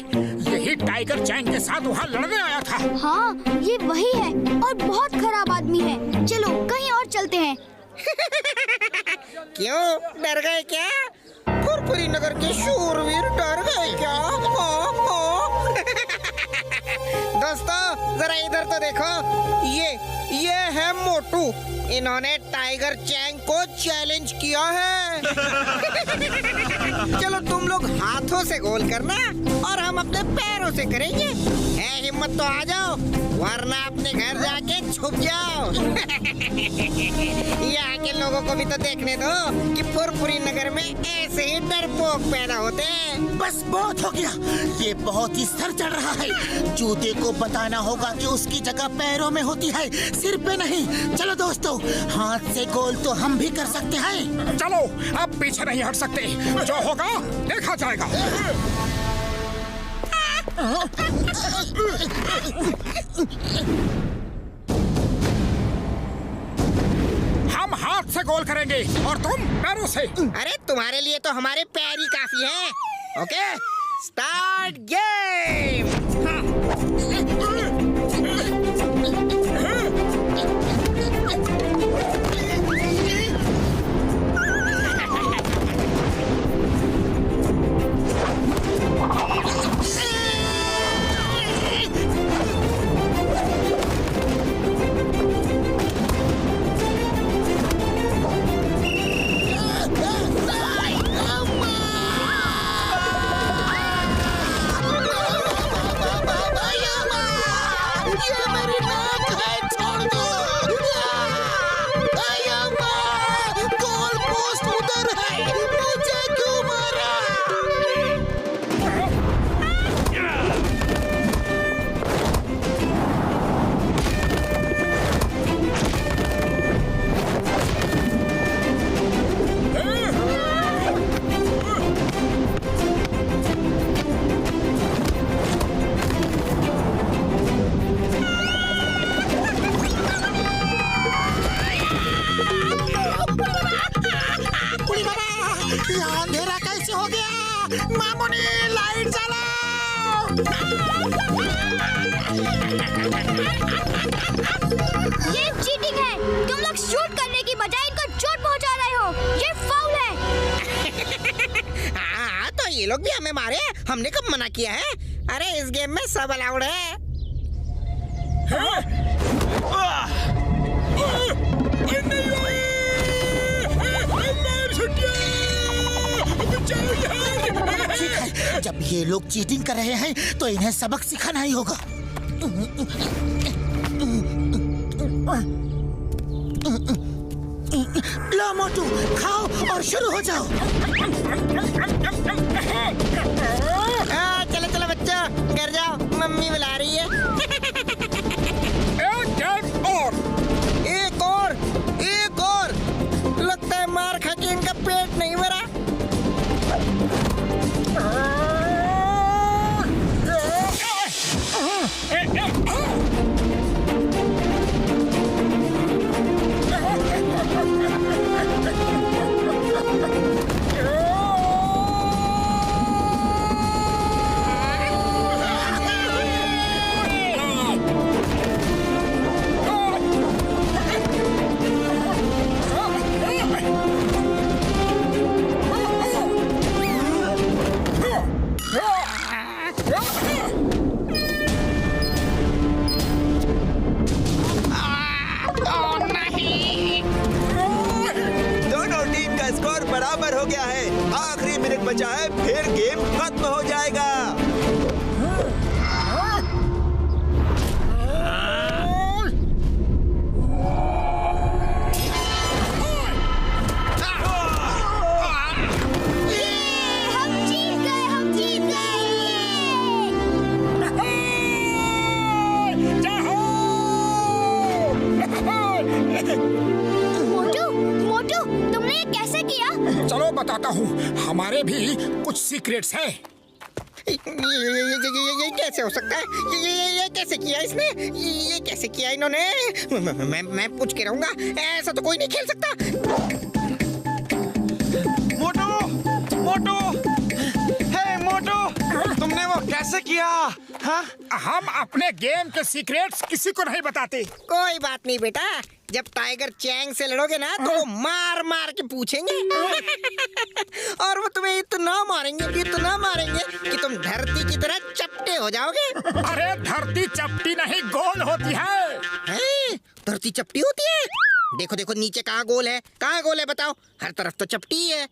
यही टाइगर चैंग के साथ वहाँ लड़ने आया था। हाँ, ये वही है और बहुत खराब आदमी है। चलो कहीं और चलते हैं। क्यों, डर गए क्या? फुरफुरी नगर के शूरवीर डर गए क्या? दोस्तों जरा इधर तो देखो, ये है मोटू। इन्होंने टाइगर चैंग को चैलेंज किया है। चलो तुम लोग हाथों से गोल करना और हम अपने पैरों से करेंगे। है हिम्मत तो आ जाओ, वरना अपने घर जाके छुप जाओ। यहाँ के लोगों को भी तो देखने दो कि फुरफुरी नगर में ऐसे ही डरपोक पैदा होते हैं। बस बहुत हो गया, ये बहुत ही सर चढ़ रहा है। जूते को बताना होगा कि उसकी जगह पैरों में होती है, सिर पे नहीं। चलो दोस्तों, हाथ से गोल तो हम भी कर सकते हैं। चलो अब पीछे नहीं हट सकते, जो होगा देखा जाएगा। हम हाथ से गोल करेंगे और तुम पैरों से। अरे तुम्हारे लिए तो हमारे पैर ही काफी हैं। Okay, start game. अंधेरा कैसे हो गया? मामूनी लाइट जलाओ। ये चीटिंग है। तुम लोग शूट करने की बजाय इनको चोट पहुंचा रहे हो। ये फाउल है। हाँ, तो ये लोग भी हमें मारे, हमने कब मना किया है? अरे इस गेम में सब अलाउड है। ठीक है, जब ये लोग चीटिंग कर रहे हैं तो इन्हें सबक सिखाना ही होगा। लो मोटू, खाओ और शुरू हो जाओ। चलो चलो बच्चों, घर जाओ, मम्मी बुला रही है। एक और। लगता है मार खा के इनका पेट नहीं भरा। बराबर हो गया है। आखिरी मिनट बचा है, फिर गेम खत्म हो जाएगा। मोटू, मोटू, तुमने ये कैसे किया? चलो बताता हूँ, हमारे भी कुछ सीक्रेट्स हैं। ये कैसे हो सकता है? ये कैसे किया इसने? ये कैसे किया इन्होंने? मैं पूछ के रहूंगा, ऐसा तो कोई नहीं खेल सकता। मोटू, मोटू, हे मोटू, तुमने वो कैसे किया? हाँ? हम अपने गेम के सीक्रेट्स किसी को नहीं बताते। कोई बात नहीं बेटा, जब टाइगर चैंग से लड़ोगे ना तो वो मार मार के पूछेंगे और वो तुम्हें इतना मारेंगे कि तुम धरती की तरह चपटे हो जाओगे। अरे धरती चपटी नहीं, गोल होती है। धरती चपटी होती है? देखो देखो नीचे कहाँ गोल है, कहाँ गोल है बताओ? हर तरफ तो चपटी ही है।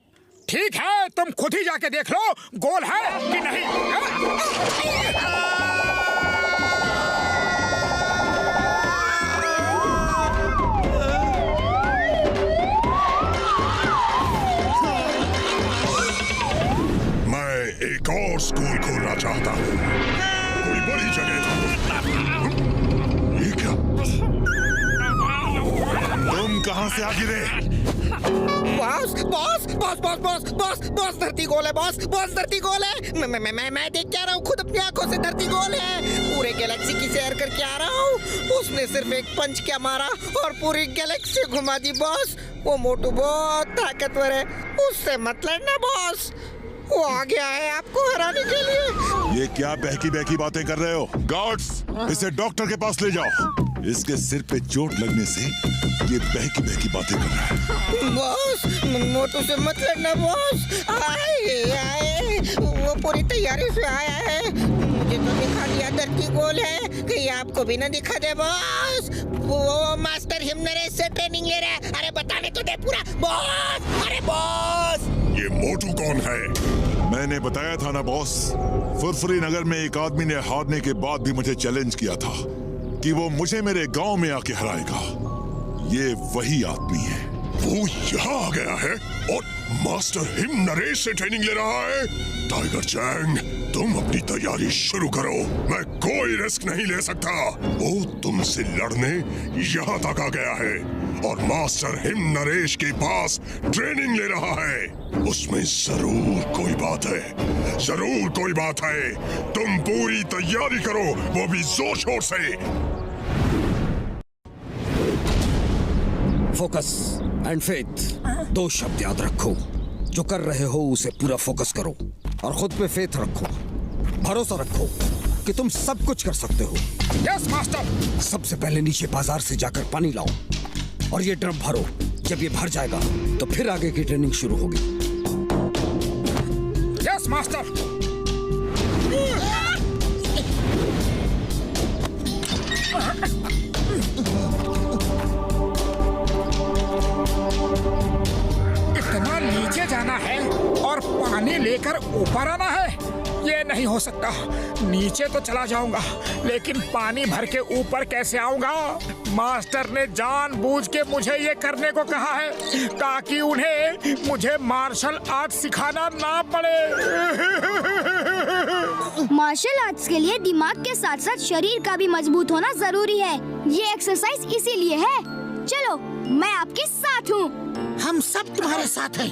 ठीक है, तुम खुद ही जाके देख लो गोल है कि नहीं। मैं एक और स्कूल खोलना चाहता हूँ, कोई बड़ी जगह। ये क्या? तुम कहाँ से आ गिरे? Boss boss boss boss boss boss boss धरती गोल है, बॉस बॉस धरती गोल है। मैं देख के आ रहा हूँ खुद अपनी आंखों से, धरती गोल है। पूरे गैलेक्सी की सैर करके आ रहा हूँ। उसने सिर्फ एक पंच क्या मारा और पूरी गैलेक्सी घुमा दी बॉस। वो मोटू बहुत ताकतवर है, उससे मत लड़ना बॉस। वो आ गया है आपको हराने के लिए। ये क्या बहकी बहकी बातें कर रहे हो? गार्ड्स, इसे डॉक्टर के पास ले जाओ। इसके सिर पे चोट लगने से ये बहकी बहकी बातें कर रहा है। बॉस, मोटू से मत लड़ना बॉस। आए, वो पूरी तैयारी से आया है। मुझे तो दिखा दिया धरती गोल है, कहीं आपको भी ना दिखा दे बॉस। वो मास्टर हिमनरेश से ट्रेनिंग ले रहा है। अरे बताने तो दे पूरा बॉस। अरे बॉस, ये मोटू कौन है? मैंने बताया था ना बॉस, फुरफुरी नगर में एक आदमी ने हारने के बाद भी मुझे चैलेंज किया था कि वो मुझे मेरे गांव में आके हराएगा। ये वही आदमी है। वो यहाँ आ गया है और मास्टर हिम नरेश से ट्रेनिंग ले रहा है। टाइगर चैंग, तुम अपनी तैयारी शुरू करो, मैं कोई रिस्क नहीं ले सकता। वो तुमसे लड़ने यहाँ तक आ गया है और मास्टर हिम नरेश के पास ट्रेनिंग ले रहा है। उसमें जरूर कोई बात है, जरूर कोई बात है। तुम पूरी तैयारी करो, वो भी जोर शोर से। फोकस एंड फेथ, दो शब्द याद रखो। जो कर रहे हो उसे पूरा फोकस करो और खुद पे फेथ रखो, भरोसा रखो कि तुम सब कुछ कर सकते हो। Yes master. सबसे पहले नीचे बाजार से जाकर पानी लाओ और ये ड्रम भरो। जब ये भर जाएगा तो फिर आगे की ट्रेनिंग शुरू होगी। Yes master. इतना नीचे जाना है और पानी लेकर ऊपर आना है, ये नहीं हो सकता। नीचे तो चला जाऊंगा लेकिन पानी भर के ऊपर कैसे आऊंगा? मास्टर ने जानबूझ के मुझे ये करने को कहा है ताकि उन्हें मुझे मार्शल आर्ट सिखाना ना पड़े। मार्शल आर्ट्स के लिए दिमाग के साथ साथ शरीर का भी मजबूत होना जरूरी है। ये एक्सरसाइज इसीलिए है। चलो, मैं आपके साथ हूँ। हम सब तुम्हारे साथ हैं।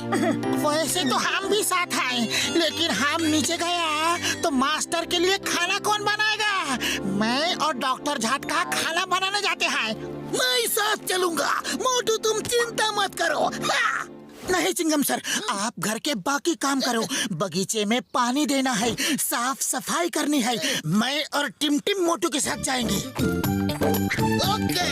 वैसे तो हम भी साथ हैं, लेकिन हम नीचे गया तो मास्टर के लिए खाना कौन बनाएगा? मैं और डॉक्टर झटका खाना बनाने जाते हैं। मैं साथ चलूंगा। मोटू, तुम चिंता मत करो। हाँ। नहीं चिंगम सर, आप घर के बाकी काम करो। बगीचे में पानी देना है, साफ सफाई करनी है। मैं और टिम टिम मोटू के साथ जाएंगे। ओके।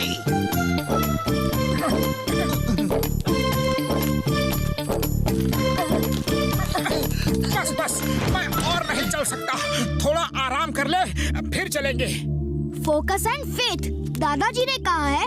बस बस, मैं और नहीं चल सकता। थोड़ा आराम कर ले, फिर चलेंगे। फोकस एंड फेथ, दादाजी ने कहा है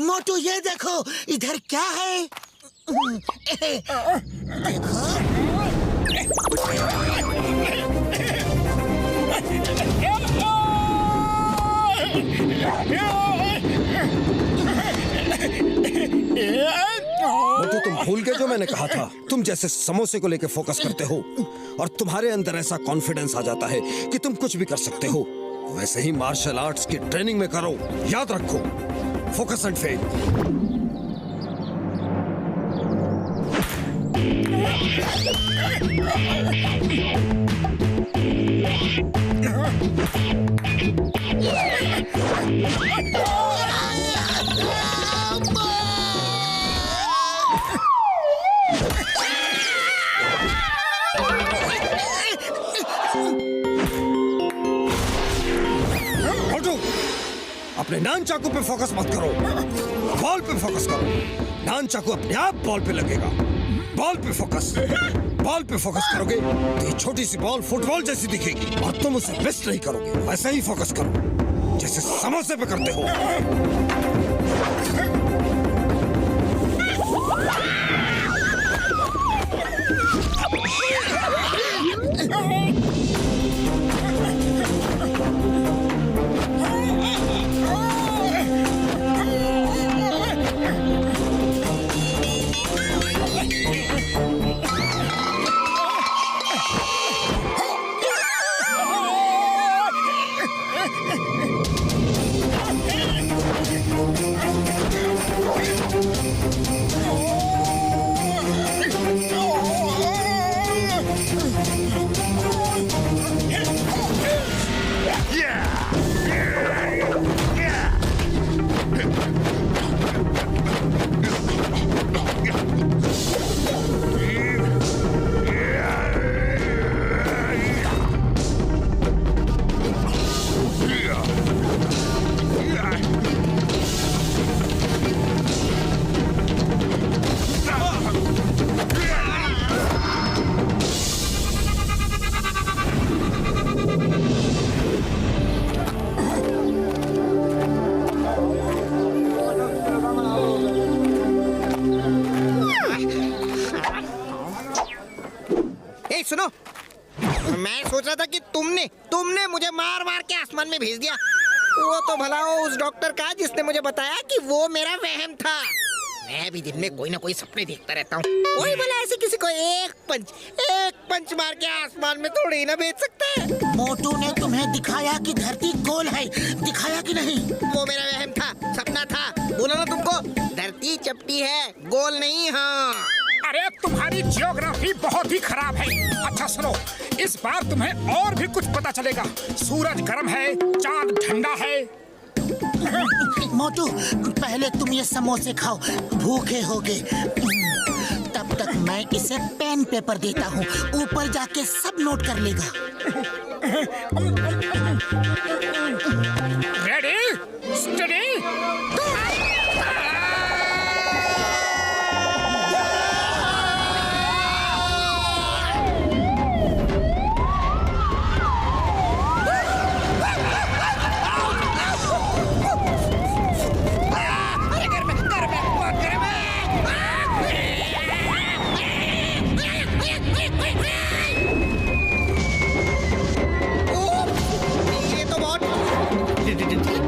मोटू ये देखो इधर क्या है। देखो मोटू, तुम भूल गए जो मैंने कहा था। तुम जैसे समोसे को लेकर फोकस करते हो और तुम्हारे अंदर ऐसा कॉन्फिडेंस आ जाता है कि तुम कुछ भी कर सकते हो, वैसे ही मार्शल आर्ट्स की ट्रेनिंग में करो। याद रखो, फोकस एंड फेल। अपने नान चाकू पे फोकस मत करो, बॉल पे फोकस करो। नान चाकू अपने आप बॉल पे लगेगा। बॉल पे फोकस। बॉल पे फोकस करोगे तो ये छोटी सी बॉल फुटबॉल जैसी दिखेगी और तुम उसे मिस नहीं करोगे। वैसे ही फोकस करो जैसे समोसे पे करते हो। सुनो, मैं सोच रहा था कि तुमने मुझे मार मार के आसमान में भेज दिया। वो तो भला हो उस डॉक्टर का जिसने मुझे बताया कि वो मेरा वहम था। मैं भी दिन में कोई ना कोई सपने देखता रहता हूँ। वही भला ऐसे किसी को एक पंच मार के आसमान में थोड़ी ना भेज सकता है। मोटू ने तुम्हें दिखाया कि धरती गोल है, दिखाया कि नहीं? वो मेरा वहम था, सपना था। बोला ना तुमको, धरती चपटी है, गोल नहीं। हाँ, अरे तुम्हारी जियोग्राफी बहुत ही खराब है। अच्छा सुनो, इस बार तुम्हें और भी कुछ पता चलेगा। सूरज गर्म है, चांद ठंडा है। मोटू, पहले तुम ये समोसे खाओ, भूखे होगे। तब तक मैं इसे पेन पेपर देता हूँ, ऊपर जाके सब नोट कर लेगा। Ready, study.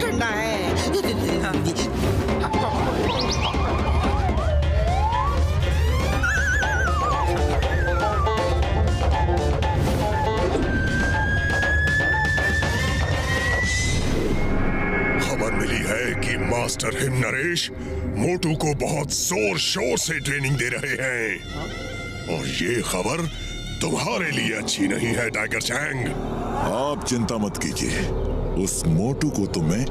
ठंडा है। खबर मिली है कि मास्टर हिम नरेश मोटू को बहुत जोर शोर से ट्रेनिंग दे रहे हैं और ये खबर तुम्हारे लिए अच्छी नहीं है टाइगर चैंग। आप चिंता मत कीजिए, उस मोटू को तो मैं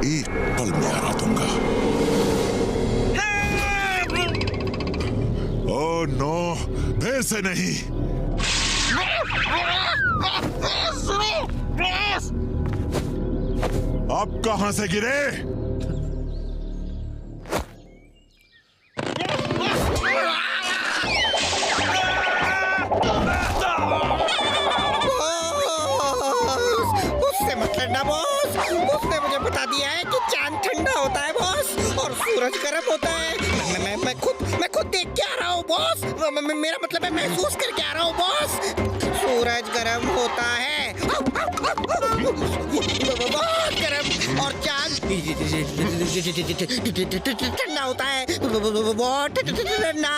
एक पल में हरा दूंगा। ओह नो, फिर से नहीं। अब कहां से गिरे? उससे मत लड़ना बॉस, उसने मुझे बता दिया है कि चांद ठंडा होता है बॉस। सूरज गर्म होता है। मैं खुद देख के आ रहा हूँ बॉस। मेरा मतलब है महसूस करके आ रहा हूँ बॉस। सूरज गर्म होता है, बहुत गर्म, और चांद ठंडा होता है, बहुत ठंडा।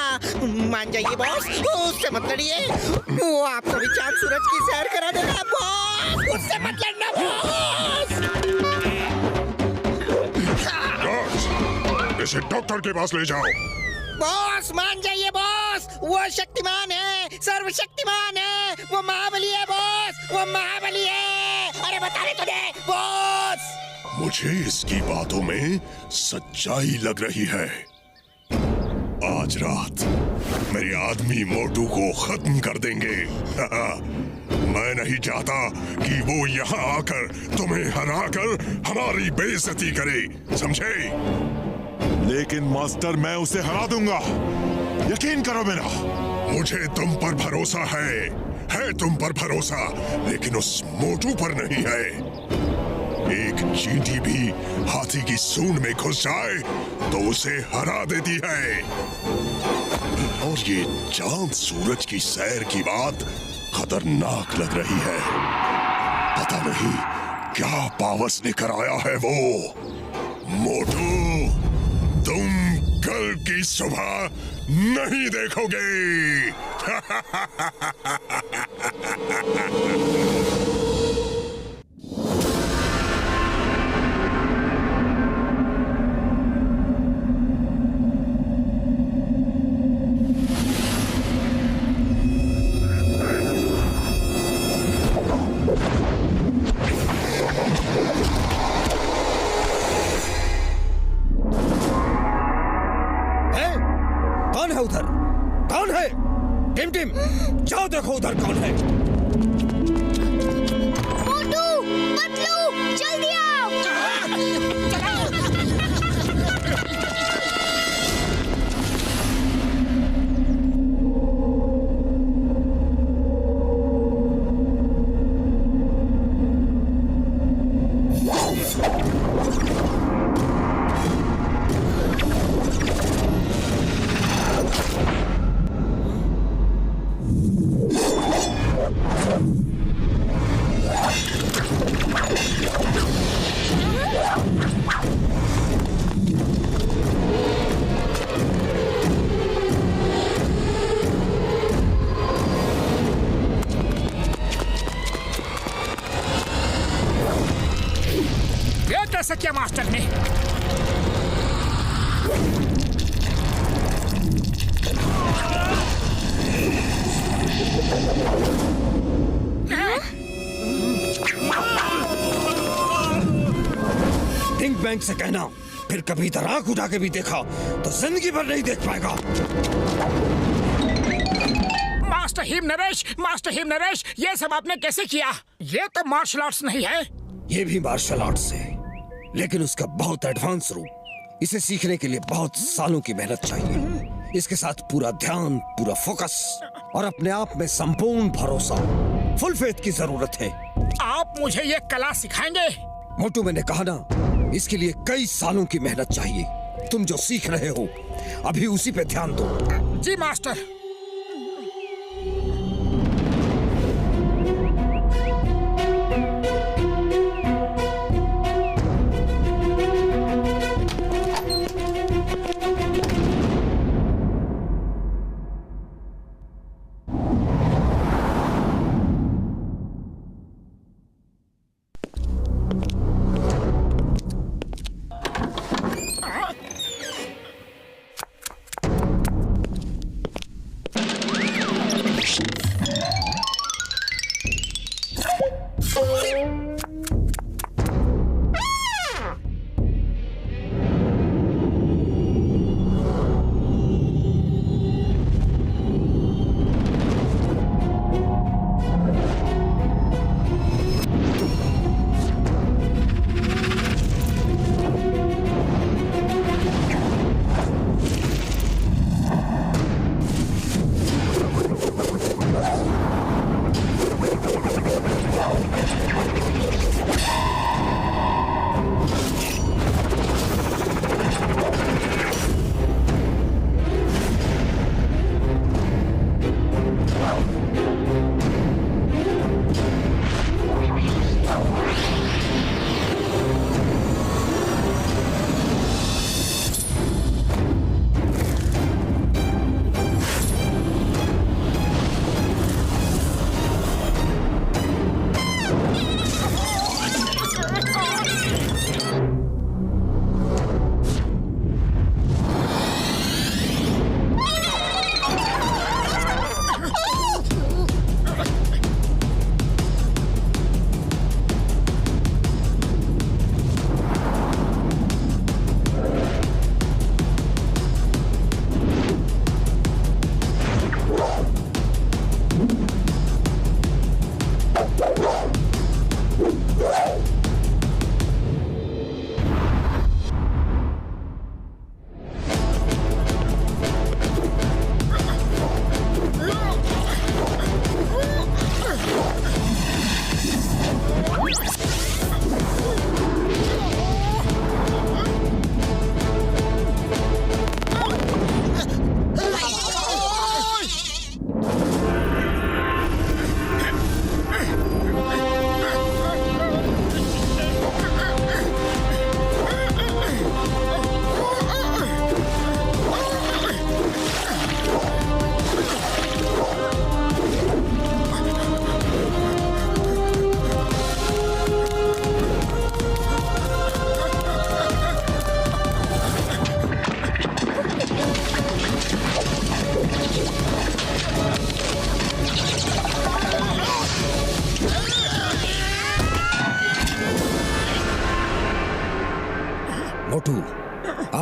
मान जाइए बॉस, उससे मत लड़िए। वो आपको भी चांद सूरज की सैर करा देगा बॉस, उससे मत लड़ना बॉस। इसे डॉक्टर के पास ले जाओ। बॉस मान जाइए बॉस, वो शक्तिमान है, सर्वशक्तिमान है, वो महाबली है बॉस, वो महाबली है। अरे बता रहे तुझे बॉस। मुझे इसकी बातों में सच्चाई लग रही है। आज रात मेरे आदमी मोटू को खत्म कर देंगे। मैं नहीं चाहता कि वो यहाँ आकर तुम्हें हराकर हमारी बेइज्जती करे, समझे? लेकिन मास्टर मैं उसे हरा दूंगा, यकीन करो मेरा। मुझे तुम पर भरोसा है तुम पर भरोसा, लेकिन उस मोटू पर नहीं है। एक चींटी भी हाथी की सूंड में घुस जाए तो उसे हरा देती है। और ये चांद सूरज की सैर की बात खतरनाक लग रही है। पता नहीं क्या पावस लेकर आया है वो। मोटू, तुम कल की सुबह नहीं देखोगे। कौन है उधर? कौन है? टिम टिम, जाओ देखो उधर कौन है। मोटू, पतलू, जल्दी आओ। कैसे किया मास्टर ने? थिंक बैंक से कहना, फिर कभी इधर आंख उठा के भी देखा तो जिंदगी भर नहीं देख पाएगा। मास्टर हिम नरेश, ये सब आपने कैसे किया? ये तो मार्शल आर्ट्स नहीं है। ये भी मार्शल आर्ट्स है, लेकिन उसका बहुत एडवांस रूप। इसे सीखने के लिए बहुत सालों की मेहनत चाहिए। इसके साथ पूरा ध्यान, पूरा फोकस और अपने आप में संपूर्ण भरोसा, फुल फेथ की जरूरत है। आप मुझे ये कला सिखाएंगे? मोटू, मैंने कहा ना, इसके लिए कई सालों की मेहनत चाहिए। तुम जो सीख रहे हो अभी उसी पे ध्यान दो। जी मास्टर।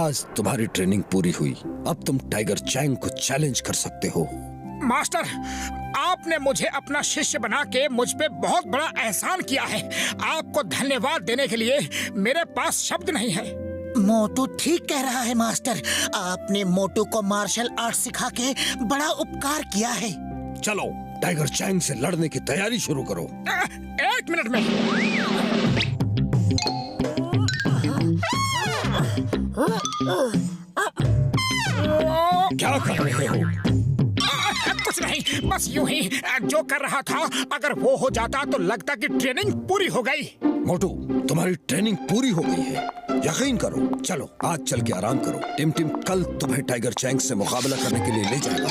आज तुम्हारी ट्रेनिंग पूरी हुई। अब तुम टाइगर चैंग को चैलेंज कर सकते हो। मास्टर, आपने मुझे अपना शिष्य बना के मुझ पे बहुत बड़ा एहसान किया है। आपको धन्यवाद देने के लिए मेरे पास शब्द नहीं है। मोटू ठीक कह रहा है मास्टर। आपने मोटू को मार्शल आर्ट सिखा के बड़ा उपकार किया है। चलो टाइगर चैंग से लड़ने की तैयारी शुरू करो। 1 मिनट में। क्या कर रहे हो? कुछ नहीं, बस यूं ही जो कर रहा था। अगर वो हो जाता तो लगता कि ट्रेनिंग पूरी हो गई। मोटू, तुम्हारी ट्रेनिंग पूरी हो गई है, यकीन करो। चलो आज चल के आराम करो। टिम टिम कल तुम्हें टाइगर चैंग से मुकाबला करने के लिए ले जाएगा।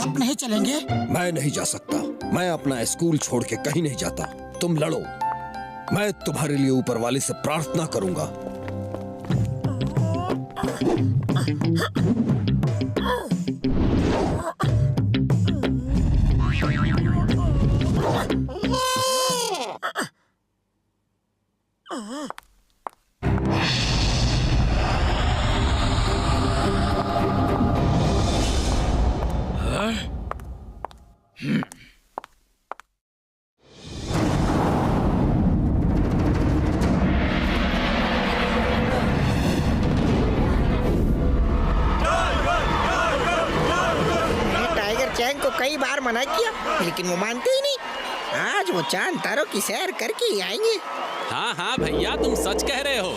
आप नहीं चलेंगे? मैं नहीं जा सकता। मैं अपना स्कूल छोड़ के कहीं नहीं जाता। तुम लड़ो, मैं तुम्हारे लिए ऊपर वाले से प्रार्थना करूंगा। चैंग को कई बार मना किया लेकिन वो मानते ही नहीं। आज वो चांद तारों की सैर करके ही आएंगे। हाँ हाँ भैया, तुम सच कह रहे हो।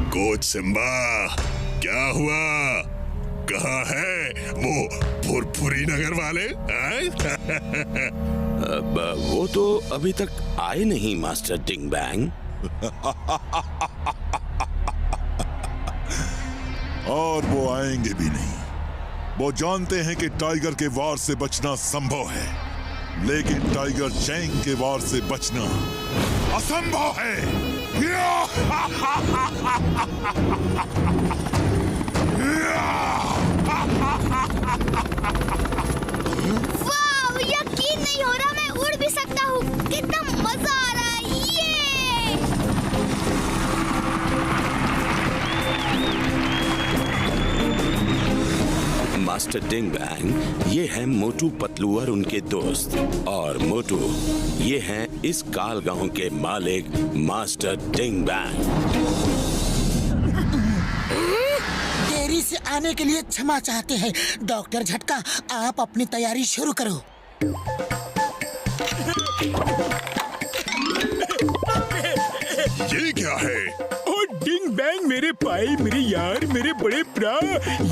कोच सिम्बा, क्या हुआ? कहाँ है वो फुरफुरी नगर वाले? वो तो अभी तक आए नहीं मास्टर डिंग बैंग। और वो आएंगे भी नहीं। वो जानते हैं कि टाइगर के वार से बचना संभव है, लेकिन टाइगर चैंग के वार से बचना असंभव है। वाह, यकीन नहीं हो रहा मैं उड़ भी सकता हूँ। कितना मजा आ रहा है ये। मास्टर डिंग बैंग, ये है मोटू पतलू और उनके दोस्त। और मोटू, ये हैं इस काल गांव के मालिक मास्टर डिंग बैंग। देरी से आने के लिए क्षमा चाहते हैं। डॉक्टर झटका, आप अपनी तैयारी शुरू करो। ये क्या है? ओ डिंग बैंग, मेरे भाई, मेरे यार, मेरे बड़े भरा,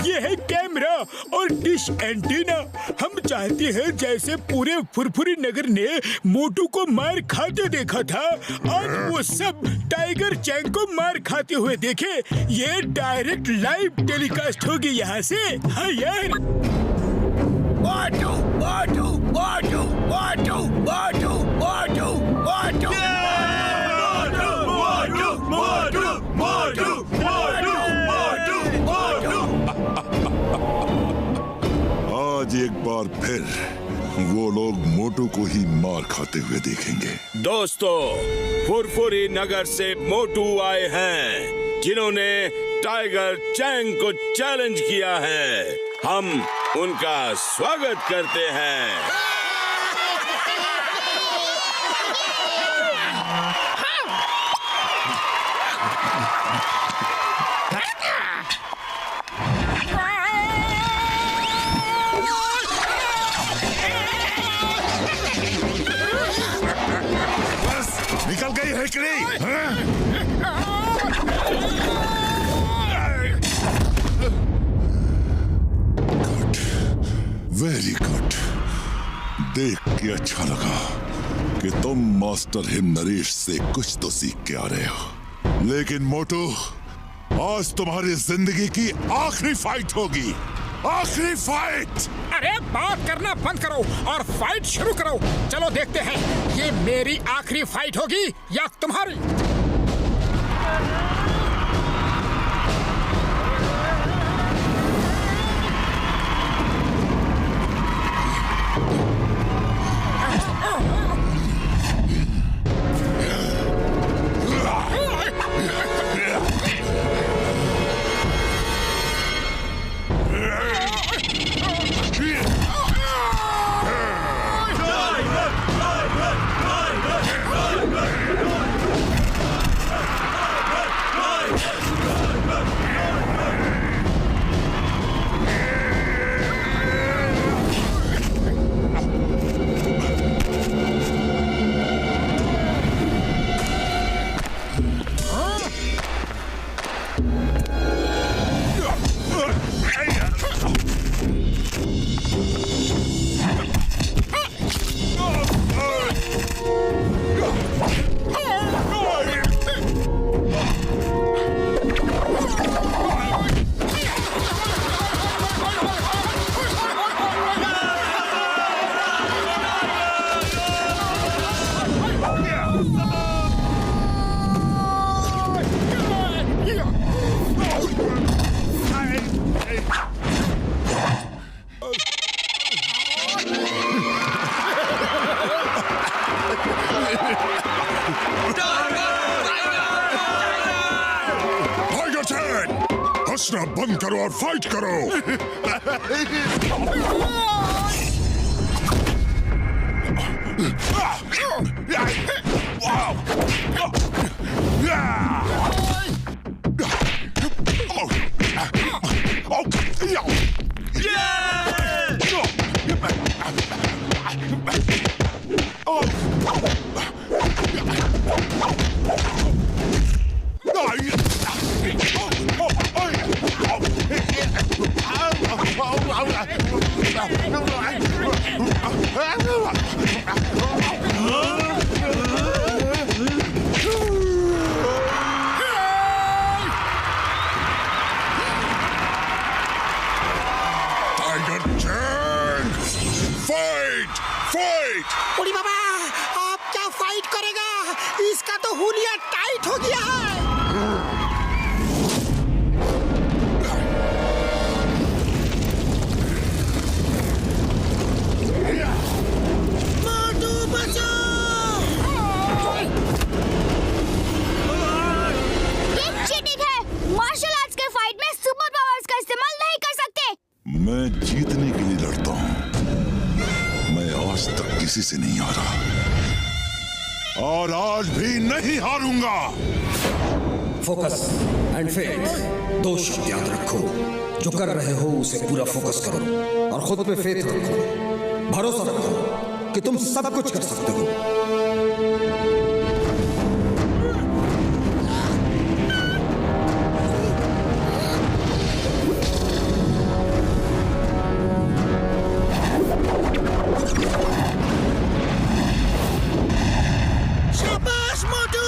ये है कैमरा और डिश एंटीना। हम चाहते हैं जैसे पूरे फुरफुरी नगर ने मोटू को मार खाते देखा था, आज वो सब टाइगर चैंग को मार खाते हुए देखे। ये डायरेक्ट लाइव टेलीकास्ट होगी यहाँ से। हाँ यार। मोटू, मोटू, मोटू, मोटू, मोटू, मोटू, मोटू। आज एक बार फिर वो लोग मोटू को ही मार खाते हुए देखेंगे। दोस्तों, फुरफुरी नगर से मोटू आए हैं, जिन्होंने टाइगर चैंग को चैलेंज किया है। हम उनका स्वागत करते हैं। निकल गई हेकड़ी। Very good. देख के अच्छा लगा कि तुम मास्टर हिम नरेश से कुछ तो सीख के आ रहे हो। लेकिन मोटू, आज तुम्हारी जिंदगी की आखिरी फाइट होगी। आखिरी फाइट। अरे बात करना बंद करो और फाइट शुरू करो। चलो देखते हैं ये मेरी आखिरी फाइट होगी या तुम्हारी। हंसना बंद करो और फाइट करो। उड़ी बाबा, आप क्या फाइट करेगा? इसका तो हुलिया टाइट हो गया है। मोटू बचाओ! ये चीटिंग है। मार्शल आर्ट्स के फाइट में सुपर पावर्स का इस्तेमाल नहीं कर सकते। मैं जीतने के लिए लड़ता हूँ। मैं आज तक किसी से नहीं हारा और आज भी नहीं हारूंगा। फोकस एंड फेथ, दो शब्द याद रखो। जो कर रहे हो उसे पूरा फोकस करो और खुद पे फेथ रखो। भरोसा रखो कि तुम सब कुछ कर सकते हो। शाबाश मोटू!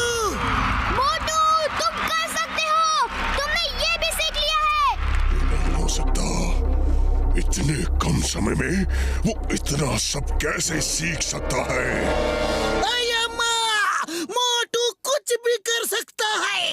मोटू, तुम कर सकते हो। तुमने ये भी सीख लिया है। नहीं हो सकता। इतने कम समय में वो इतना सब कैसे सीख सकता है? अय्यम्मा! मोटू कुछ भी कर सकता है।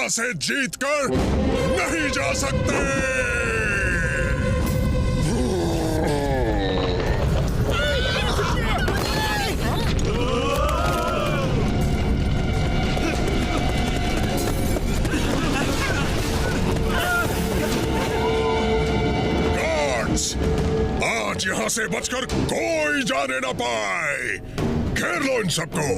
यहाँ से जीतकर नहीं जा सकते। आज यहाँ से बचकर कोई जाने ना पाए। घेर लो इन सबको।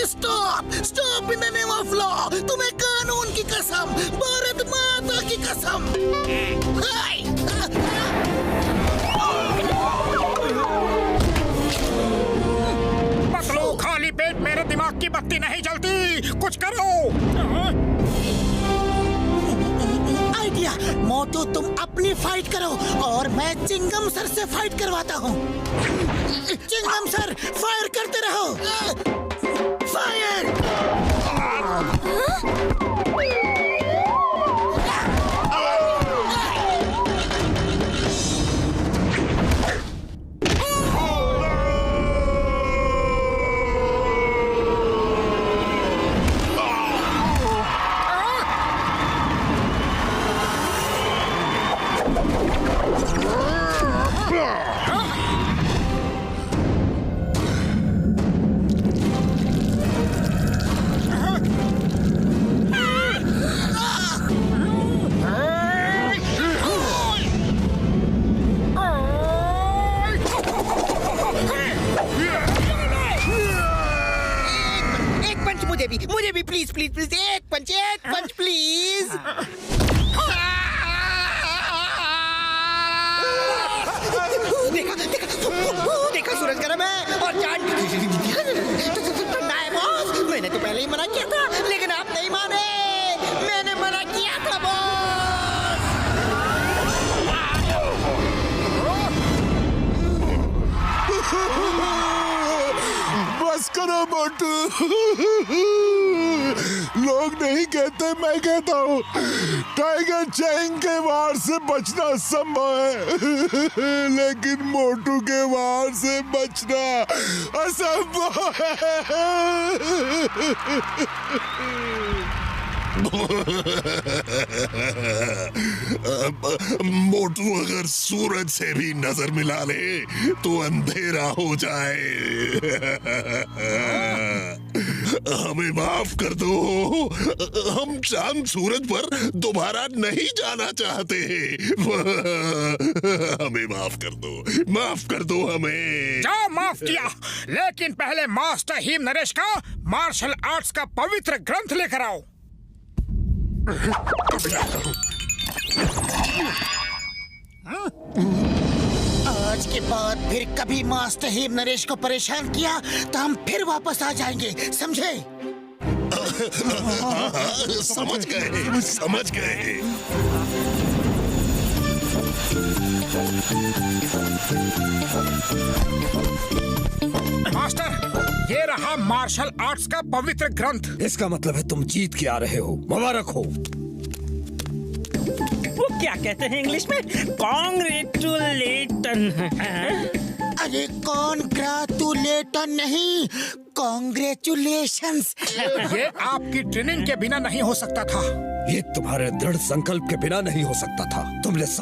Stop stop in the name of law. तुम्हें कानून की कसम, भारत माता की कसम। पतलू, खाली पेट मेरे दिमाग की बत्ती नहीं जलती। कुछ करो। आइडिया। मोटू, तुम अपनी फाइट करो और मैं चिंगम सर से फाइट करवाता हूँ। चिंगम सर, फायर करते रहो। फायर। मुझे भी प्लीज प्लीज प्लीज एक पंच प्लीज। देखा सूरज गर्म है और चांद ठंडा है बॉस। मैंने तो पहले ही मना किया था, लेकिन आप नहीं माने। मैंने मना किया था बस करो मोटू। लोग नहीं कहते, मैं कहता हूँ। टाइगर चैंग के वार से बचना संभव है, लेकिन मोटू के वार से बचना असंभव है। मोटू अगर सूरज से भी नजर मिला ले तो अंधेरा हो जाए। हमें माफ कर दो। हम चांद सूरज पर दोबारा नहीं जाना चाहते। हमें माफ कर दो हमें। जाओ, माफ किया, लेकिन पहले मास्टर हिम नरेश का मार्शल आर्ट्स का पवित्र ग्रंथ लेकर आओ। आज के बाद फिर कभी मास्टर हिम नरेश को परेशान किया तो हम फिर वापस आ जाएंगे, समझे? समझ गए। मास्टर, ये रहा मार्शल आर्ट्स का पवित्र ग्रंथ। इसका मतलब है तुम जीत के आ रहे हो। मुबारक हो। वो क्या कहते हैं इंग्लिश में? कॉन्ग्रेचुलेटन। अरे कॉन्ग्रेचुलेटन नहीं, कॉन्ग्रेचुलेशंस। ये आपकी ट्रेनिंग के बिना नहीं हो सकता था। ये तुम्हारे दृढ़ संकल्प के बिना नहीं हो सकता था। तुमने सब